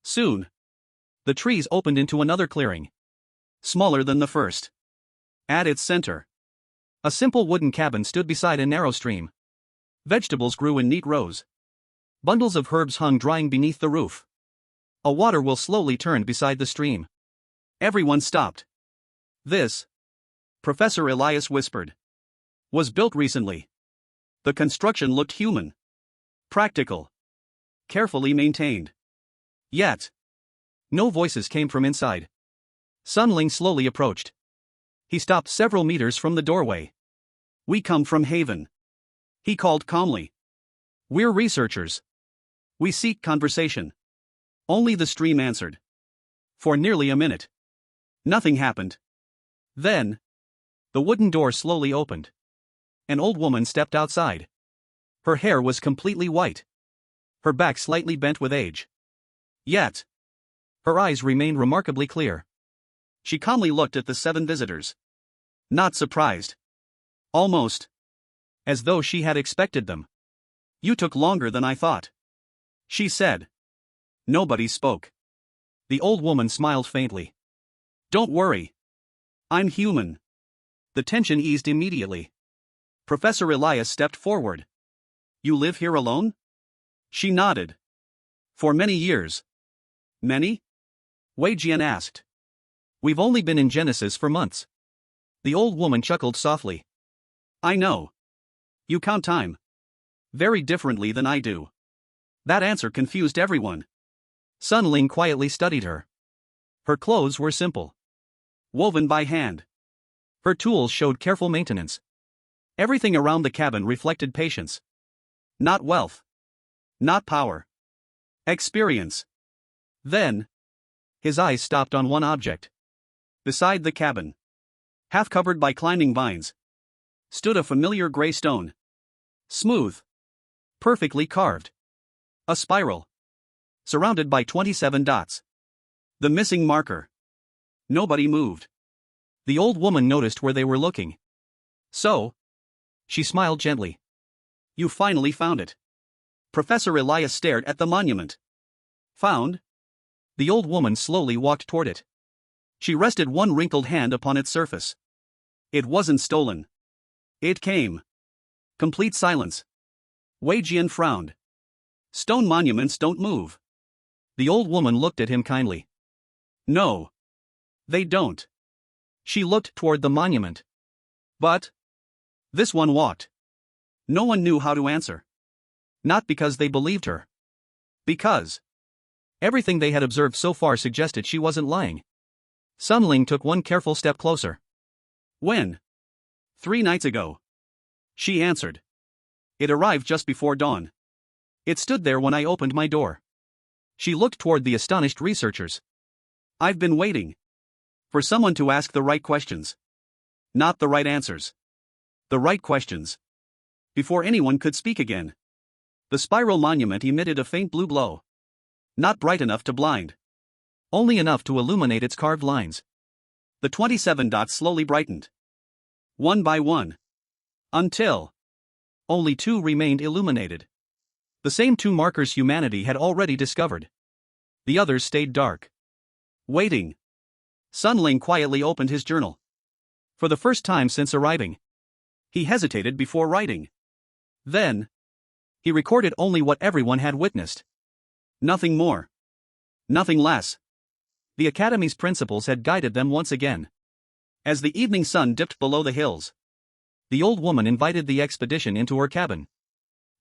Soon, the trees opened into another clearing. Smaller than the first. At its center, a simple wooden cabin stood beside a narrow stream. Vegetables grew in neat rows. Bundles of herbs hung drying beneath the roof. A water wheel slowly turned beside the stream. Everyone stopped. This, Professor Elias whispered, was built recently. The construction looked human. Practical. Carefully maintained. Yet, no voices came from inside. Ling slowly approached. He stopped several meters from the doorway. We come from Haven. He called calmly. We're researchers. We seek conversation. Only the stream answered. For nearly a minute. Nothing happened. Then, the wooden door slowly opened. An old woman stepped outside. Her hair was completely white. Her back slightly bent with age. Yet, her eyes remained remarkably clear. She calmly looked at the 7 visitors. Not surprised. Almost. As though she had expected them. You took longer than I thought. She said. Nobody spoke. The old woman smiled faintly. Don't worry. I'm human. The tension eased immediately. Professor Elias stepped forward. You live here alone? She nodded. For many years. Many? Wei Jian asked. We've only been in Genesis for months. The old woman chuckled softly. I know. You count time. Very differently than I do. That answer confused everyone. Ling quietly studied her. Her clothes were simple. Woven by hand. Her tools showed careful maintenance. Everything around the cabin reflected patience. Not wealth. Not power. Experience. Then, his eyes stopped on one object. Beside the cabin, half covered by climbing vines, stood a familiar gray stone. Smooth. Perfectly carved. A spiral. Surrounded by 27 dots. The missing marker. Nobody moved. The old woman noticed where they were looking. So, she smiled gently. You finally found it. Professor Elias stared at the monument. Found? The old woman slowly walked toward it. She rested one wrinkled hand upon its surface. It wasn't stolen. It came. Complete silence. Wei Jian frowned. Stone monuments don't move. The old woman looked at him kindly. No. They don't. She looked toward the monument. But this one walked. No one knew how to answer. Not because they believed her. Because everything they had observed so far suggested she wasn't lying. Ling took one careful step closer. When? 3 nights ago. She answered. It arrived just before dawn. It stood there when I opened my door. She looked toward the astonished researchers. I've been waiting. For someone to ask the right questions. Not the right answers. The right questions. Before anyone could speak again. The spiral monument emitted a faint blue glow. Not bright enough to blind. Only enough to illuminate its carved lines. The 27 dots slowly brightened. One by one. Until only 2 remained illuminated. The same 2 markers humanity had already discovered. The others stayed dark. Waiting. Ling quietly opened his journal. For the first time since arriving. He hesitated before writing. Then, he recorded only what everyone had witnessed. Nothing more. Nothing less. The Academy's principles had guided them once again. As the evening sun dipped below the hills, the old woman invited the expedition into her cabin.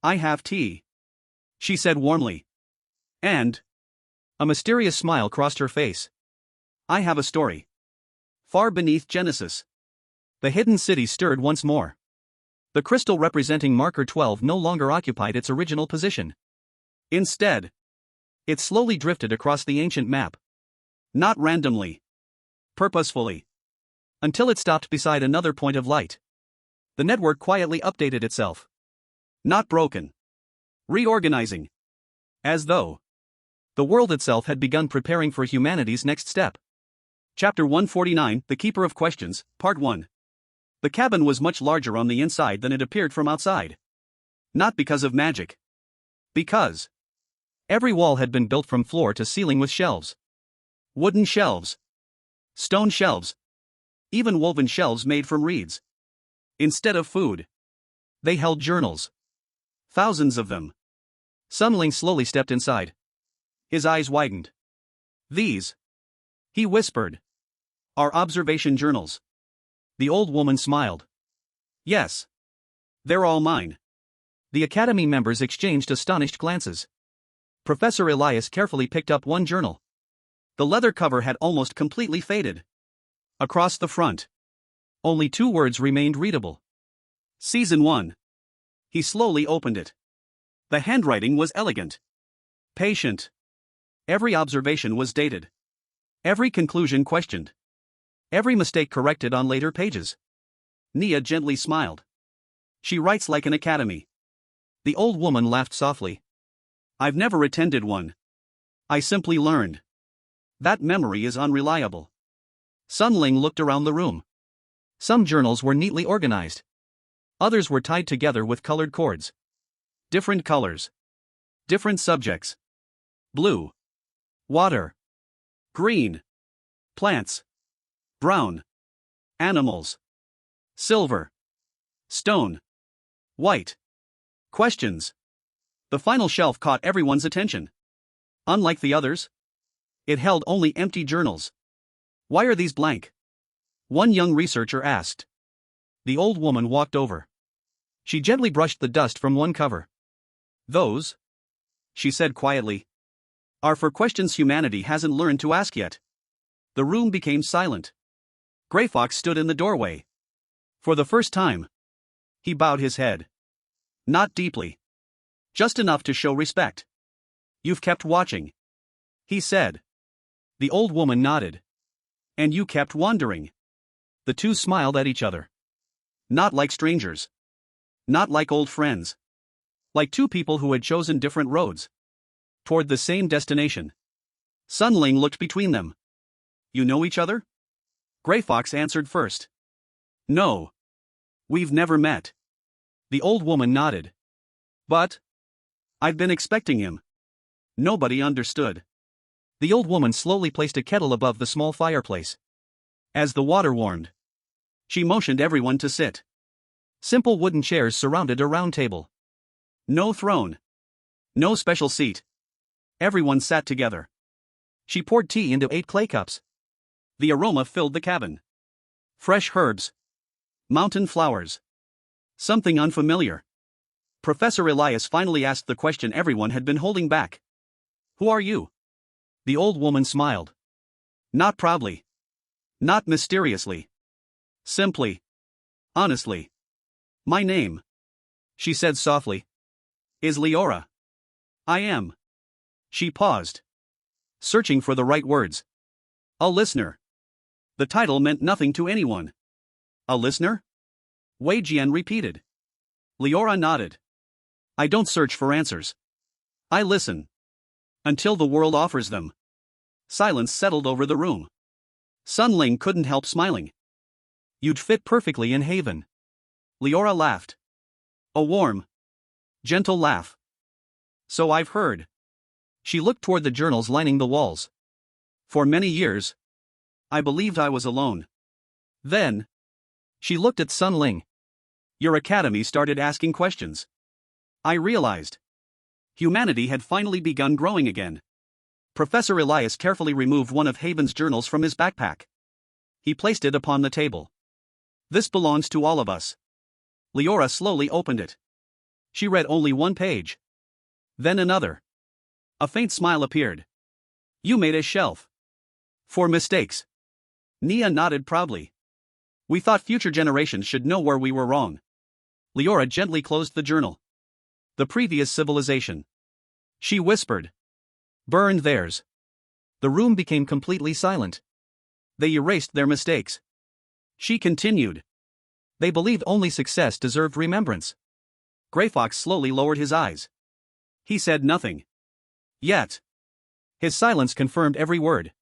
I have tea, she said warmly. And a mysterious smile crossed her face. I have a story. Far beneath Genesis. The hidden city stirred once more. The crystal representing marker 12 no longer occupied its original position. Instead, it slowly drifted across the ancient map. Not randomly. Purposefully. Until it stopped beside another point of light. The network quietly updated itself. Not broken. Reorganizing. As though the world itself had begun preparing for humanity's next step. Chapter 149, The Keeper of Questions, Part 1. The cabin was much larger on the inside than it appeared from outside. Not because of magic. Because every wall had been built from floor to ceiling with shelves. Wooden shelves. Stone shelves. Even woven shelves made from reeds. Instead of food, they held journals. Thousands of them. Ling slowly stepped inside. His eyes widened. These, he whispered, are observation journals. The old woman smiled. Yes. They're all mine. The Academy members exchanged astonished glances. Professor Elias carefully picked up one journal. The leather cover had almost completely faded. Across the front, only 2 words remained readable. Season 1. He slowly opened it. The handwriting was elegant. Patient. Every observation was dated. Every conclusion questioned. Every mistake corrected on later pages. Nia gently smiled. She writes like an academy. The old woman laughed softly. I've never attended one. I simply learned. That memory is unreliable. Ling looked around the room. Some journals were neatly organized. Others were tied together with colored cords. Different colors. Different subjects. Blue. Water. Green. Plants. Brown. Animals. Silver. Stone. White. Questions. The final shelf caught everyone's attention. Unlike the others, it held only empty journals. Why are these blank? One young researcher asked. The old woman walked over. She gently brushed the dust from one cover. Those, she said quietly, are for questions humanity hasn't learned to ask yet. The room became silent. Gray Fox stood in the doorway. For the first time, he bowed his head. Not deeply. Just enough to show respect. You've kept watching, he said. The old woman nodded. And you kept wondering. The two smiled at each other. Not like strangers. Not like old friends. Like two people who had chosen different roads. Toward the same destination. Ling looked between them. You know each other? Gray Fox answered first. No. We've never met. The old woman nodded. But I've been expecting him. Nobody understood. The old woman slowly placed a kettle above the small fireplace. As the water warmed, she motioned everyone to sit. Simple wooden chairs surrounded a round table. No throne. No special seat. Everyone sat together. She poured tea into 8 clay cups. The aroma filled the cabin. Fresh herbs. Mountain flowers. Something unfamiliar. Professor Elias finally asked the question everyone had been holding back. Who are you? The old woman smiled. Not proudly. Not mysteriously. Simply. Honestly. My name, she said softly, is Leora. I am. She paused, searching for the right words. A listener. The title meant nothing to anyone. A listener? Wei Jian repeated. Leora nodded. I don't search for answers. I listen. Until the world offers them. Silence settled over the room. Ling couldn't help smiling. You'd fit perfectly in Haven. Leora laughed. A warm, gentle laugh. So I've heard. She looked toward the journals lining the walls. For many years, I believed I was alone. Then, she looked at Ling. Your academy started asking questions. I realized. Humanity had finally begun growing again. Professor Elias carefully removed one of Haven's journals from his backpack. He placed it upon the table. This belongs to all of us. Leora slowly opened it. She read only one page. Then another. A faint smile appeared. You made a shelf. For mistakes. Nia nodded proudly. We thought future generations should know where we were wrong. Leora gently closed the journal. The previous civilization. She whispered. Burned theirs. The room became completely silent. They erased their mistakes. She continued. They believed only success deserved remembrance. Grey Fox slowly lowered his eyes. He said nothing. Yet. His silence confirmed every word.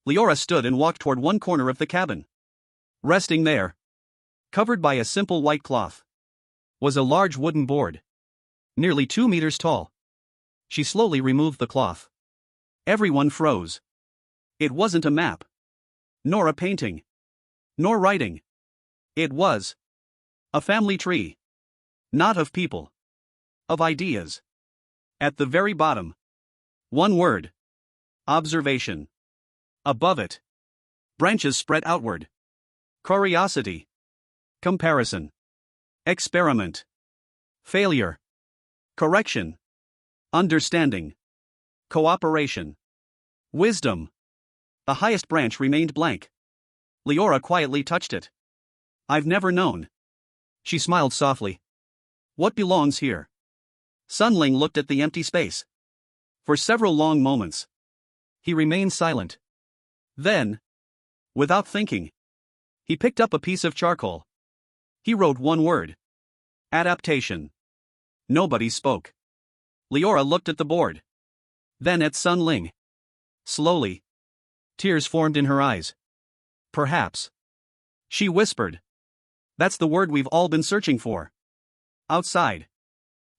Leora stood and walked toward one corner of the cabin. Resting there, covered by a simple white cloth, was a large wooden board, nearly 2 meters tall. She slowly removed the cloth. Everyone froze. It wasn't a map, nor a painting, nor writing. It was a family tree. Not of people, of ideas. At the very bottom, one word: observation. Above it, branches spread outward. Curiosity, comparison, experiment, failure, correction, understanding, cooperation, wisdom. The highest branch remained blank. Leora quietly touched it. I've never known. She smiled softly. What belongs here? Ling looked at the empty space. For several long moments, he remained silent. Then, without thinking, he picked up a piece of charcoal. He wrote one word: adaptation. Nobody spoke. Leora looked at the board. Then at Ling. Slowly, tears formed in her eyes. Perhaps. She whispered. That's the word we've all been searching for. Outside,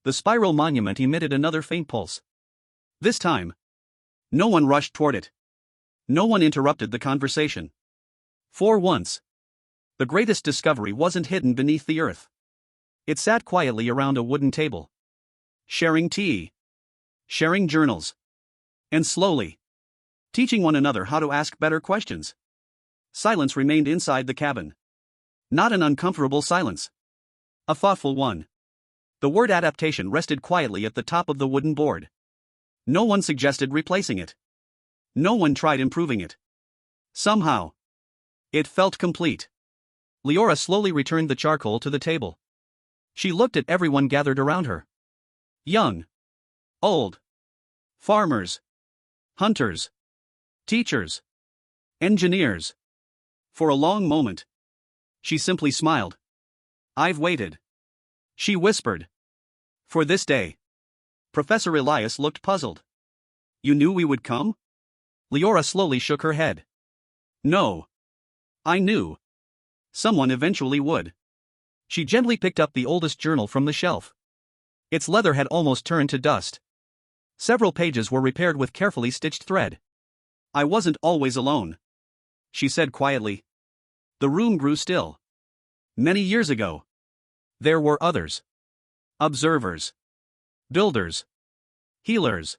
the spiral monument emitted another faint pulse. This time, no one rushed toward it. No one interrupted the conversation. For once, the greatest discovery wasn't hidden beneath the earth. It sat quietly around a wooden table, sharing tea, sharing journals, and slowly teaching one another how to ask better questions. Silence remained inside the cabin. Not an uncomfortable silence, a thoughtful one. The word adaptation rested quietly at the top of the wooden board. No one suggested replacing it. No one tried improving it. Somehow, it felt complete. Leora slowly returned the charcoal to the table. She looked at everyone gathered around her. Young, old, farmers, hunters, teachers, engineers. For a long moment, she simply smiled. I've waited. She whispered. For this day. Professor Elias looked puzzled. You knew we would come? Leora slowly shook her head. No. I knew. Someone eventually would. She gently picked up the oldest journal from the shelf. Its leather had almost turned to dust. Several pages were repaired with carefully stitched thread. I wasn't always alone, she said quietly. The room grew still. Many years ago, there were others. Observers. Builders. Healers.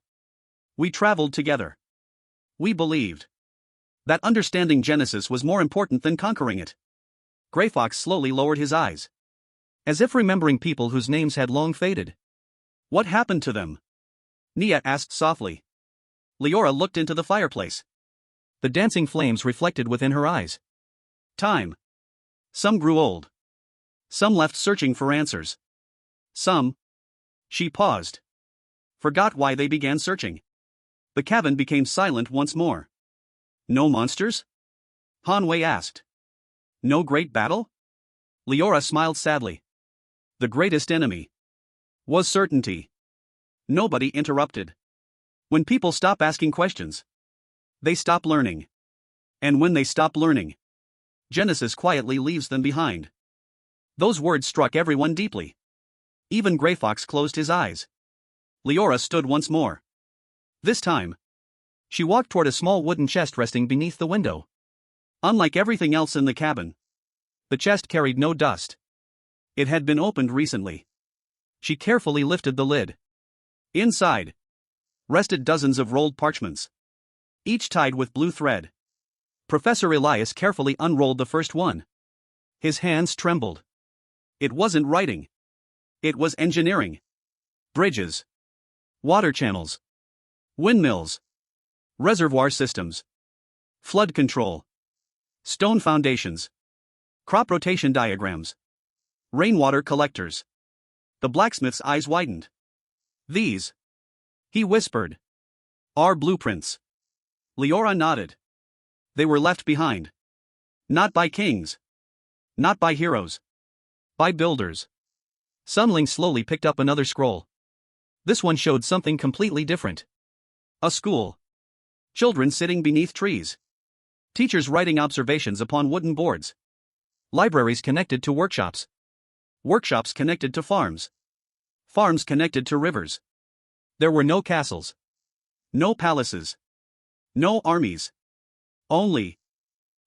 We traveled together. We believed that understanding Genesis was more important than conquering it. Grey Fox slowly lowered his eyes, as if remembering people whose names had long faded. What happened to them? Nia asked softly. Leora looked into the fireplace. The dancing flames reflected within her eyes. Time. Some grew old. Some left searching for answers. Some. She paused. Forgot why they began searching. The cabin became silent once more. No monsters? Hanwei asked. No great battle? Leora smiled sadly. The greatest enemy was certainty. Nobody interrupted. When people stop asking questions, they stop learning. And when they stop learning, Genesis quietly leaves them behind. Those words struck everyone deeply. Even Grey Fox closed his eyes. Leora stood once more. This time, she walked toward a small wooden chest resting beneath the window. Unlike everything else in the cabin, the chest carried no dust. It had been opened recently. She carefully lifted the lid. Inside rested dozens of rolled parchments, each tied with blue thread. Professor Elias carefully unrolled the first one. His hands trembled. It wasn't writing. It was engineering. Bridges, water channels, windmills, reservoir systems, flood control, stone foundations, crop rotation diagrams, rainwater collectors. The blacksmith's eyes widened. These He whispered. Our blueprints. Leora nodded. They were left behind. Not by kings. Not by heroes. By builders. Ling slowly picked up another scroll. This one showed something completely different. A school. Children sitting beneath trees. Teachers writing observations upon wooden boards. Libraries connected to workshops. Workshops connected to farms. Farms connected to rivers. There were no castles. No palaces. No armies. Only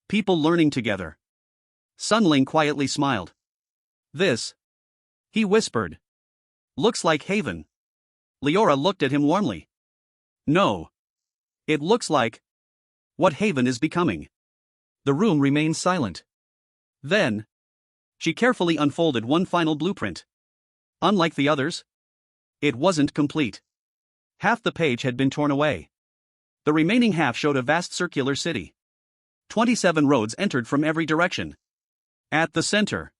people learning together. Ling quietly smiled. This, he whispered, looks like Haven. Leora looked at him warmly. No. It looks like what Haven is becoming. The room remained silent. Then, she carefully unfolded one final blueprint. Unlike the others, it wasn't complete. Half the page had been torn away. The remaining half showed a vast circular city. 27 roads entered from every direction. At the center,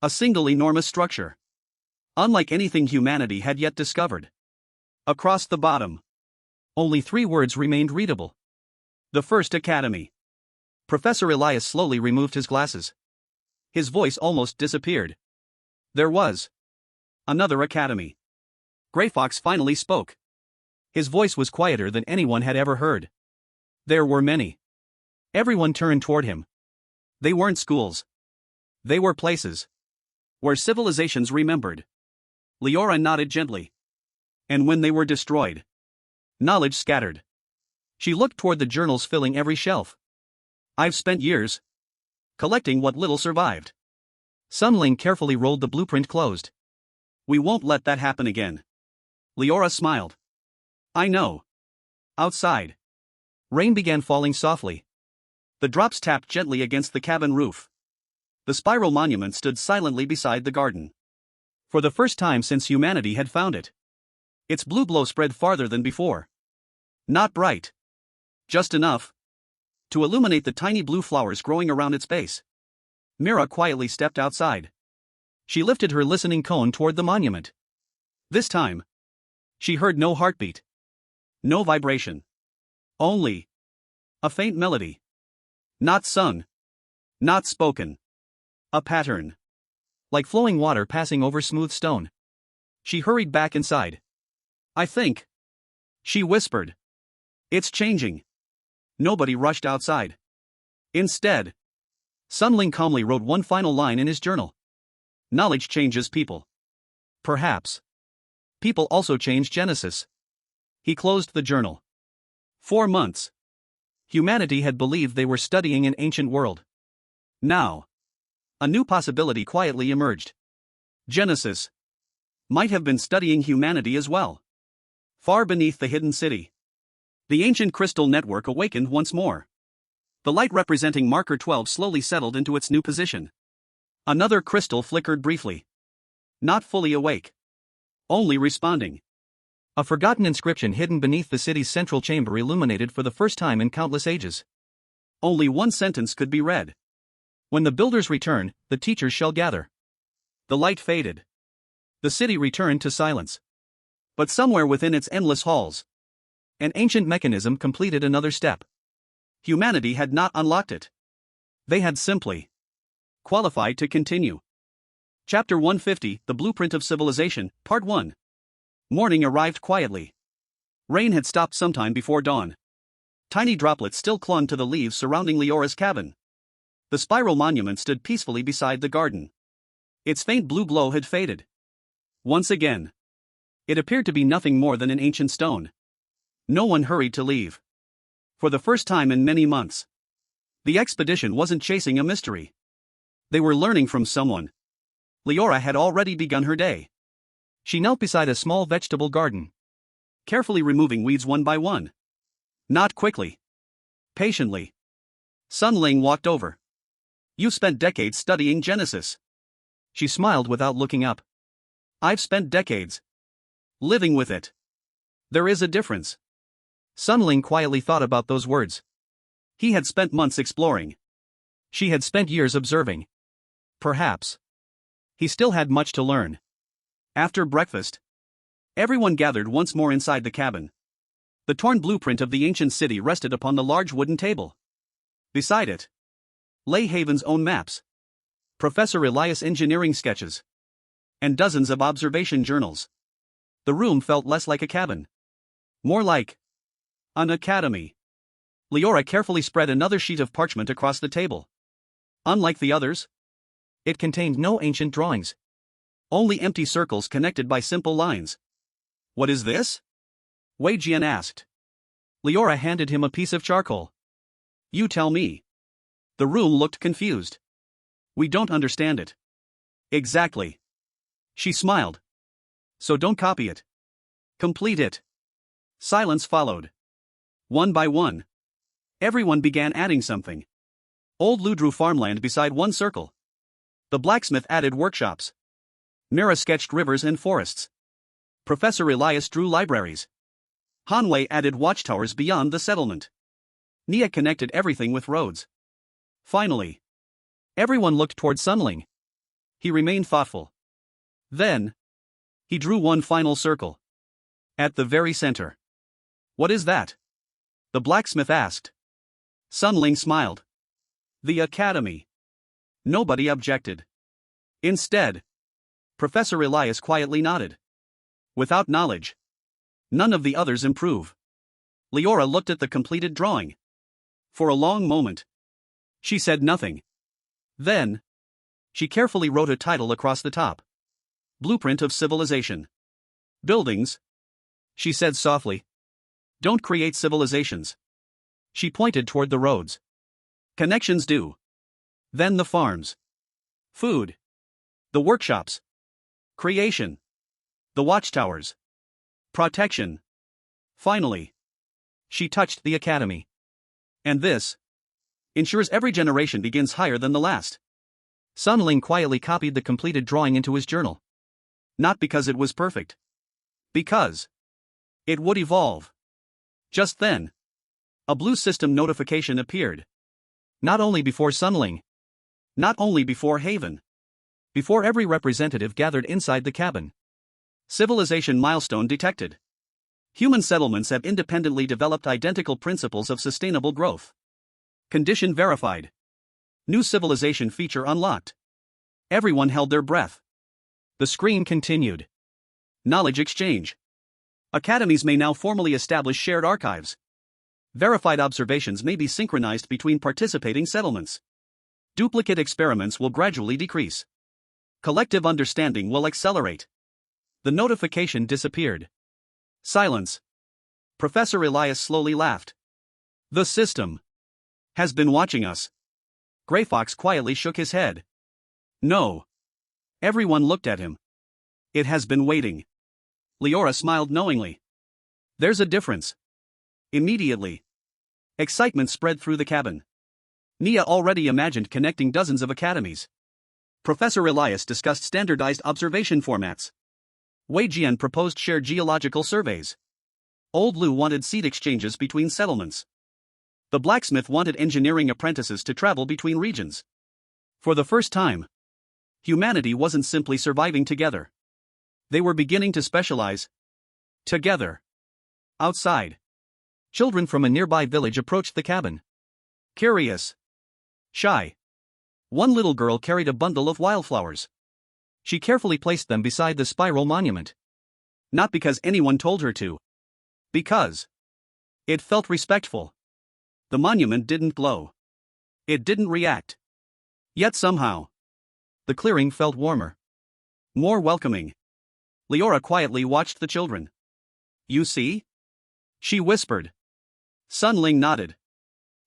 a single enormous structure. Unlike anything humanity had yet discovered. Across the bottom, only 3 words remained readable. The First Academy. Professor Elias slowly removed his glasses. His voice almost disappeared. There was another academy. Grey Fox finally spoke. His voice was quieter than anyone had ever heard. There were many. Everyone turned toward him. They weren't schools. They were places where civilizations remembered. Leora nodded gently. And when they were destroyed, knowledge scattered. She looked toward the journals filling every shelf. I've spent years collecting what little survived. Ling carefully rolled the blueprint closed. We won't let that happen again. Leora smiled. I know. Outside, rain began falling softly. The drops tapped gently against the cabin roof. The spiral monument stood silently beside the garden. For the first time since humanity had found it, its blue glow spread farther than before. Not bright. Just enough to illuminate the tiny blue flowers growing around its base. Mira quietly stepped outside. She lifted her listening cone toward the monument. This time, she heard no heartbeat. No vibration. Only a faint melody. Not sung. Not spoken. A pattern. Like flowing water passing over smooth stone. She hurried back inside. I think, she whispered, it's changing. Nobody rushed outside. Instead, Ling calmly wrote one final line in his journal. Knowledge changes people. Perhaps people also change Genesis. He closed the journal. 4 months. Humanity had believed they were studying an ancient world. Now, a new possibility quietly emerged. Genesis might have been studying humanity as well. Far beneath the hidden city, the ancient crystal network awakened once more. The light representing marker 12 slowly settled into its new position. Another crystal flickered briefly. Not fully awake. Only responding. A forgotten inscription hidden beneath the city's central chamber illuminated for the first time in countless ages. Only one sentence could be read. When the builders return, the teachers shall gather. The light faded. The city returned to silence. But somewhere within its endless halls, an ancient mechanism completed another step. Humanity had not unlocked it. They had simply qualified to continue. Chapter 150, The Blueprint of Civilization, Part 1. Morning arrived quietly. Rain had stopped sometime before dawn. Tiny droplets still clung to the leaves surrounding Leora's cabin. The spiral monument stood peacefully beside the garden. Its faint blue glow had faded. Once again, it appeared to be nothing more than an ancient stone. No one hurried to leave. For the first time in many months, the expedition wasn't chasing a mystery. They were learning from someone. Leora had already begun her day. She knelt beside a small vegetable garden, carefully removing weeds one by one. Not quickly. Patiently. Ling walked over. You've spent decades studying Genesis. She smiled without looking up. I've spent decades living with it. There is a difference. Ling quietly thought about those words. He had spent months exploring. She had spent years observing. Perhaps he still had much to learn. After breakfast, Everyone gathered once more inside the cabin. The torn blueprint of the ancient city rested upon the large wooden table. Beside it lay Haven's own maps, Professor Elias' engineering sketches, and dozens of observation journals. The room felt less like a cabin, more like an academy. Leora carefully spread another sheet of parchment across the table. Unlike the others, it contained no ancient drawings, only empty circles connected by simple lines. What is this? Wei Jian asked. Leora handed him a piece of charcoal. You tell me. The room looked confused. We don't understand it. Exactly. She smiled. So don't copy it. Complete it. Silence followed. One by one, everyone began adding something. Old Lu drew farmland beside one circle. The blacksmith added workshops. Mira sketched rivers and forests. Professor Elias drew libraries. Hanwei added watchtowers beyond the settlement. Nia connected everything with roads. Finally, everyone looked toward Sunling. He remained thoughtful. Then, he drew one final circle. At the very center. What is that? The blacksmith asked. Sunling smiled. The academy. Nobody objected. Instead, Professor Elias quietly nodded. Without knowledge, none of the others improve. Leora looked at the completed drawing. For a long moment, she said nothing. Then, she carefully wrote a title across the top. Blueprint of Civilization. Buildings, she said softly, don't create civilizations. She pointed toward the roads. Connections do. Then the farms. Food. The workshops. Creation. The watchtowers. Protection. Finally, she touched the academy. And this ensures every generation begins higher than the last. Sun Ling quietly copied the completed drawing into his journal. Not because it was perfect. Because it would evolve. Just then, a blue system notification appeared. Not only before Sunling. Not only before Haven. Before every representative gathered inside the cabin. Civilization milestone detected. Human settlements have independently developed identical principles of sustainable growth. Condition verified. New civilization feature unlocked. Everyone held their breath. The screen continued. Knowledge exchange. Academies may now formally establish shared archives. Verified observations may be synchronized between participating settlements. Duplicate experiments will gradually decrease. Collective understanding will accelerate. The notification disappeared. Silence. Professor Elias slowly laughed. The system has been watching us. Grey Fox quietly shook his head. No. Everyone looked at him. It has been waiting. Leora smiled knowingly. There's a difference. Immediately, excitement spread through the cabin. Nia already imagined connecting dozens of academies. Professor Elias discussed standardized observation formats. Wei Jian proposed shared geological surveys. Old Lu wanted seed exchanges between settlements. The blacksmith wanted engineering apprentices to travel between regions. For the first time, humanity wasn't simply surviving together. They were beginning to specialize. Together. Outside. Children from a nearby village approached the cabin. Curious. Shy. One little girl carried a bundle of wildflowers. She carefully placed them beside the spiral monument. Not because anyone told her to. Because it felt respectful. The monument didn't glow. It didn't react. Yet somehow, the clearing felt warmer. More welcoming. Leora quietly watched the children. You see? She whispered. Sun Ling nodded.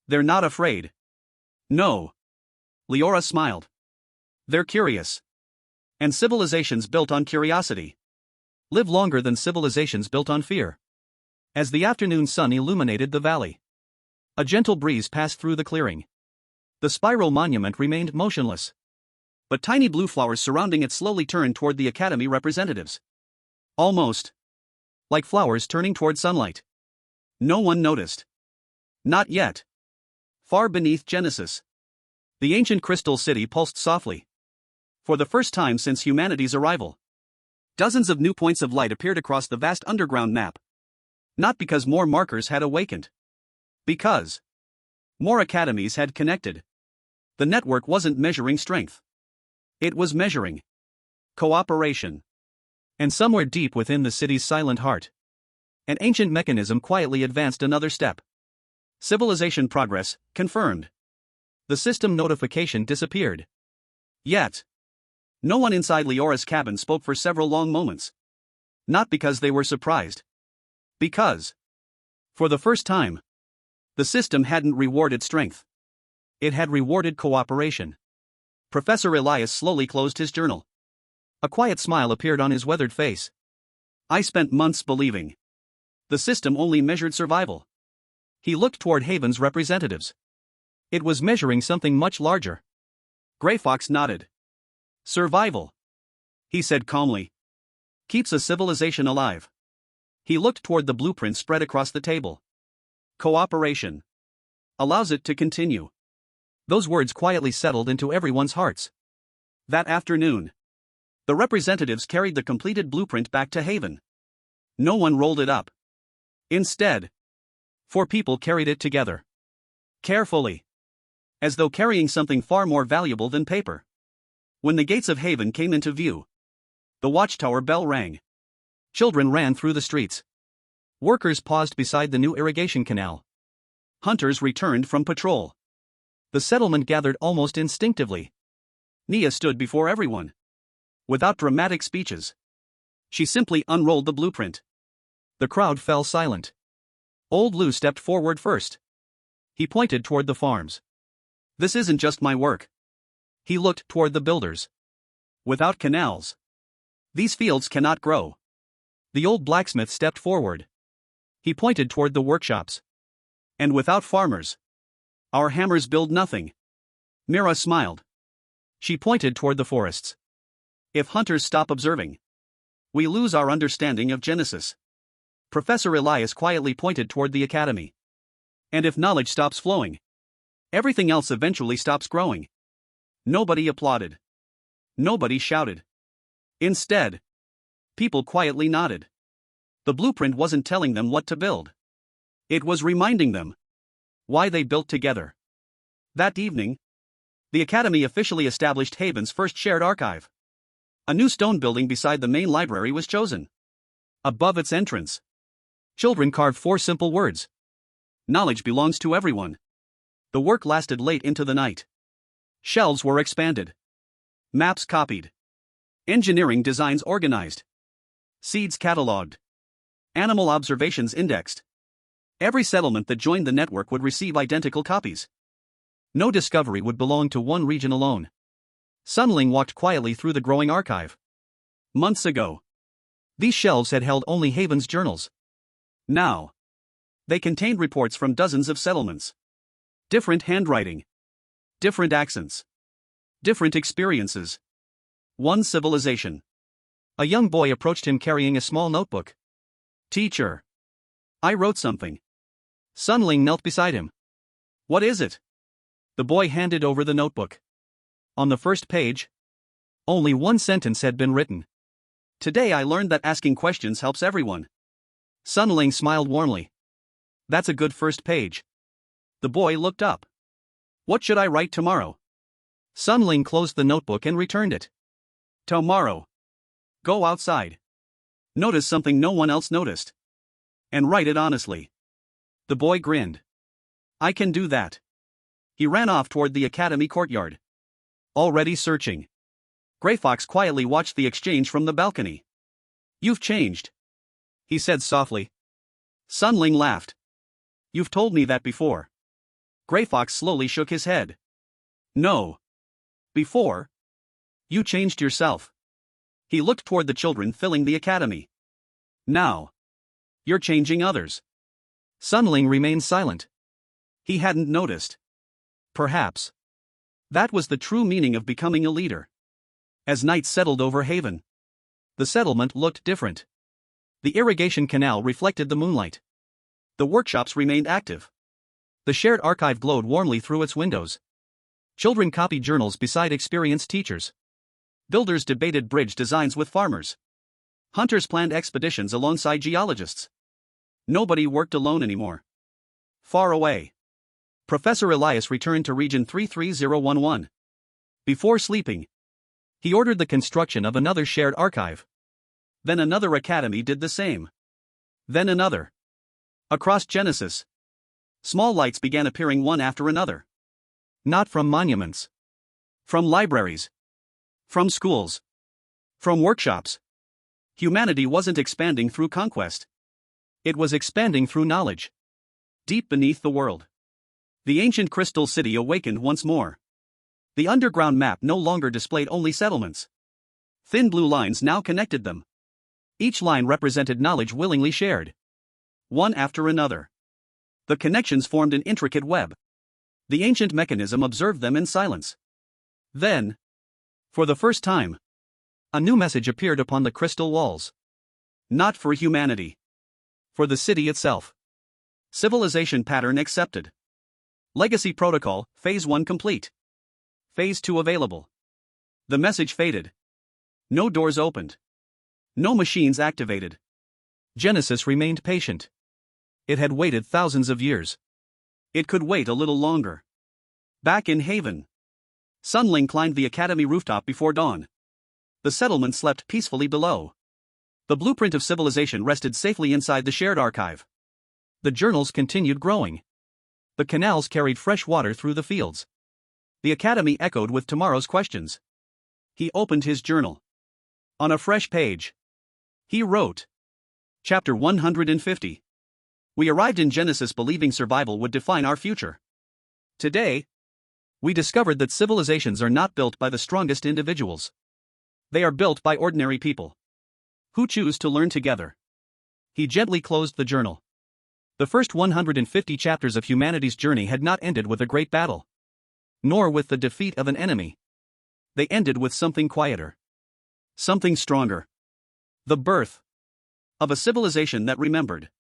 They're not afraid. No. Leora smiled. They're curious. And civilizations built on curiosity live longer than civilizations built on fear. As the afternoon sun illuminated the valley, a gentle breeze passed through the clearing. The spiral monument remained motionless. But tiny blue flowers surrounding it slowly turned toward the academy representatives. Almost like flowers turning toward sunlight. No one noticed. Not yet. Far beneath Genesis, the ancient crystal city pulsed softly. For the first time since humanity's arrival, Dozens of new points of light appeared across the vast underground map. Not because more markers had awakened. Because more academies had connected. The network wasn't measuring strength. It was measuring cooperation. And somewhere deep within the city's silent heart, an ancient mechanism quietly advanced another step. Civilization progress, confirmed. The system notification disappeared. Yet, no one inside Leora's cabin spoke for several long moments. Not because they were surprised. Because, for the first time, the system hadn't rewarded strength. It had rewarded cooperation. Professor Elias slowly closed his journal. A quiet smile appeared on his weathered face. I spent months believing the system only measured survival. He looked toward Haven's representatives. It was measuring something much larger. Gray Fox nodded. Survival, he said calmly, keeps a civilization alive. He looked toward the blueprint spread across the table. Cooperation allows it to continue. Those words quietly settled into everyone's hearts. That afternoon, the representatives carried the completed blueprint back to Haven. No one rolled it up. Instead, 4 people carried it together. Carefully. As though carrying something far more valuable than paper. When the gates of Haven came into view, the watchtower bell rang. Children ran through the streets. Workers paused beside the new irrigation canal. Hunters returned from patrol. The settlement gathered almost instinctively. Nia stood before everyone. Without dramatic speeches. She simply unrolled the blueprint. The crowd fell silent. Old Lou stepped forward first. He pointed toward the farms. This isn't just my work. He looked toward the builders. Without canals, these fields cannot grow. The old blacksmith stepped forward. He pointed toward the workshops. And without farmers, our hammers build nothing. Mira smiled. She pointed toward the forests. If hunters stop observing, we lose our understanding of Genesis. Professor Elias quietly pointed toward the academy. And if knowledge stops flowing, everything else eventually stops growing. Nobody applauded. Nobody shouted. Instead, people quietly nodded. The blueprint wasn't telling them what to build. It was reminding them why they built together. That evening, the academy officially established Haven's first shared archive. A new stone building beside the main library was chosen. Above its entrance, children carved 4 simple words. Knowledge belongs to everyone. The work lasted late into the night. Shelves were expanded. Maps copied. Engineering designs organized. Seeds catalogued. Animal observations indexed. Every settlement that joined the network would receive identical copies. No discovery would belong to one region alone. Ling walked quietly through the growing archive. Months ago, these shelves had held only Haven's journals. Now, they contained reports from dozens of settlements. Different handwriting. Different accents. Different experiences. One civilization. A young boy approached him carrying a small notebook. Teacher, I wrote something. Ling knelt beside him. What is it? The boy handed over the notebook. On the first page, only one sentence had been written. Today I learned that asking questions helps everyone. Ling smiled warmly. That's a good first page. The boy looked up. What should I write tomorrow? Ling closed the notebook and returned it. Tomorrow, go outside. Notice something no one else noticed. And write it honestly. The boy grinned. I can do that. He ran off toward the academy courtyard. Already searching. Gray Fox quietly watched the exchange from the balcony. You've changed, he said softly. Ling laughed. You've told me that before. Gray Fox slowly shook his head. No. Before, you changed yourself. He looked toward the children filling the academy. Now, you're changing others. Ling remained silent. He hadn't noticed. Perhaps that was the true meaning of becoming a leader. As night settled over Haven, the settlement looked different. The irrigation canal reflected the moonlight. The workshops remained active. The shared archive glowed warmly through its windows. Children copied journals beside experienced teachers. Builders debated bridge designs with farmers. Hunters planned expeditions alongside geologists. Nobody worked alone anymore. Far away, Professor Elias returned to Region 33011. Before sleeping, he ordered the construction of another shared archive. Then another academy did the same. Then another. Across Genesis, small lights began appearing one after another. Not from monuments. From libraries. From schools. From workshops. Humanity wasn't expanding through conquest. It was expanding through knowledge. Deep beneath the world, the ancient crystal city awakened once more. The underground map no longer displayed only settlements. Thin blue lines now connected them. Each line represented knowledge willingly shared. One after another, the connections formed an intricate web. The ancient mechanism observed them in silence. Then, for the first time, a new message appeared upon the crystal walls. Not for humanity. For the city itself. Civilization pattern accepted. Legacy protocol, Phase 1 complete. Phase 2 available. The message faded. No doors opened. No machines activated. Genesis remained patient. It had waited thousands of years. It could wait a little longer. Back in Haven, Ling climbed the academy rooftop before dawn. The settlement slept peacefully below. The blueprint of civilization rested safely inside the shared archive. The journals continued growing. The canals carried fresh water through the fields. The academy echoed with tomorrow's questions. He opened his journal. On a fresh page, he wrote, Chapter 150. We arrived in Genesis believing survival would define our future. Today, we discovered that civilizations are not built by the strongest individuals. They are built by ordinary people who choose to learn together. He gently closed the journal. The first 150 chapters of humanity's journey had not ended with a great battle, nor with the defeat of an enemy. They ended with something quieter, something stronger. The birth of a civilization that remembered.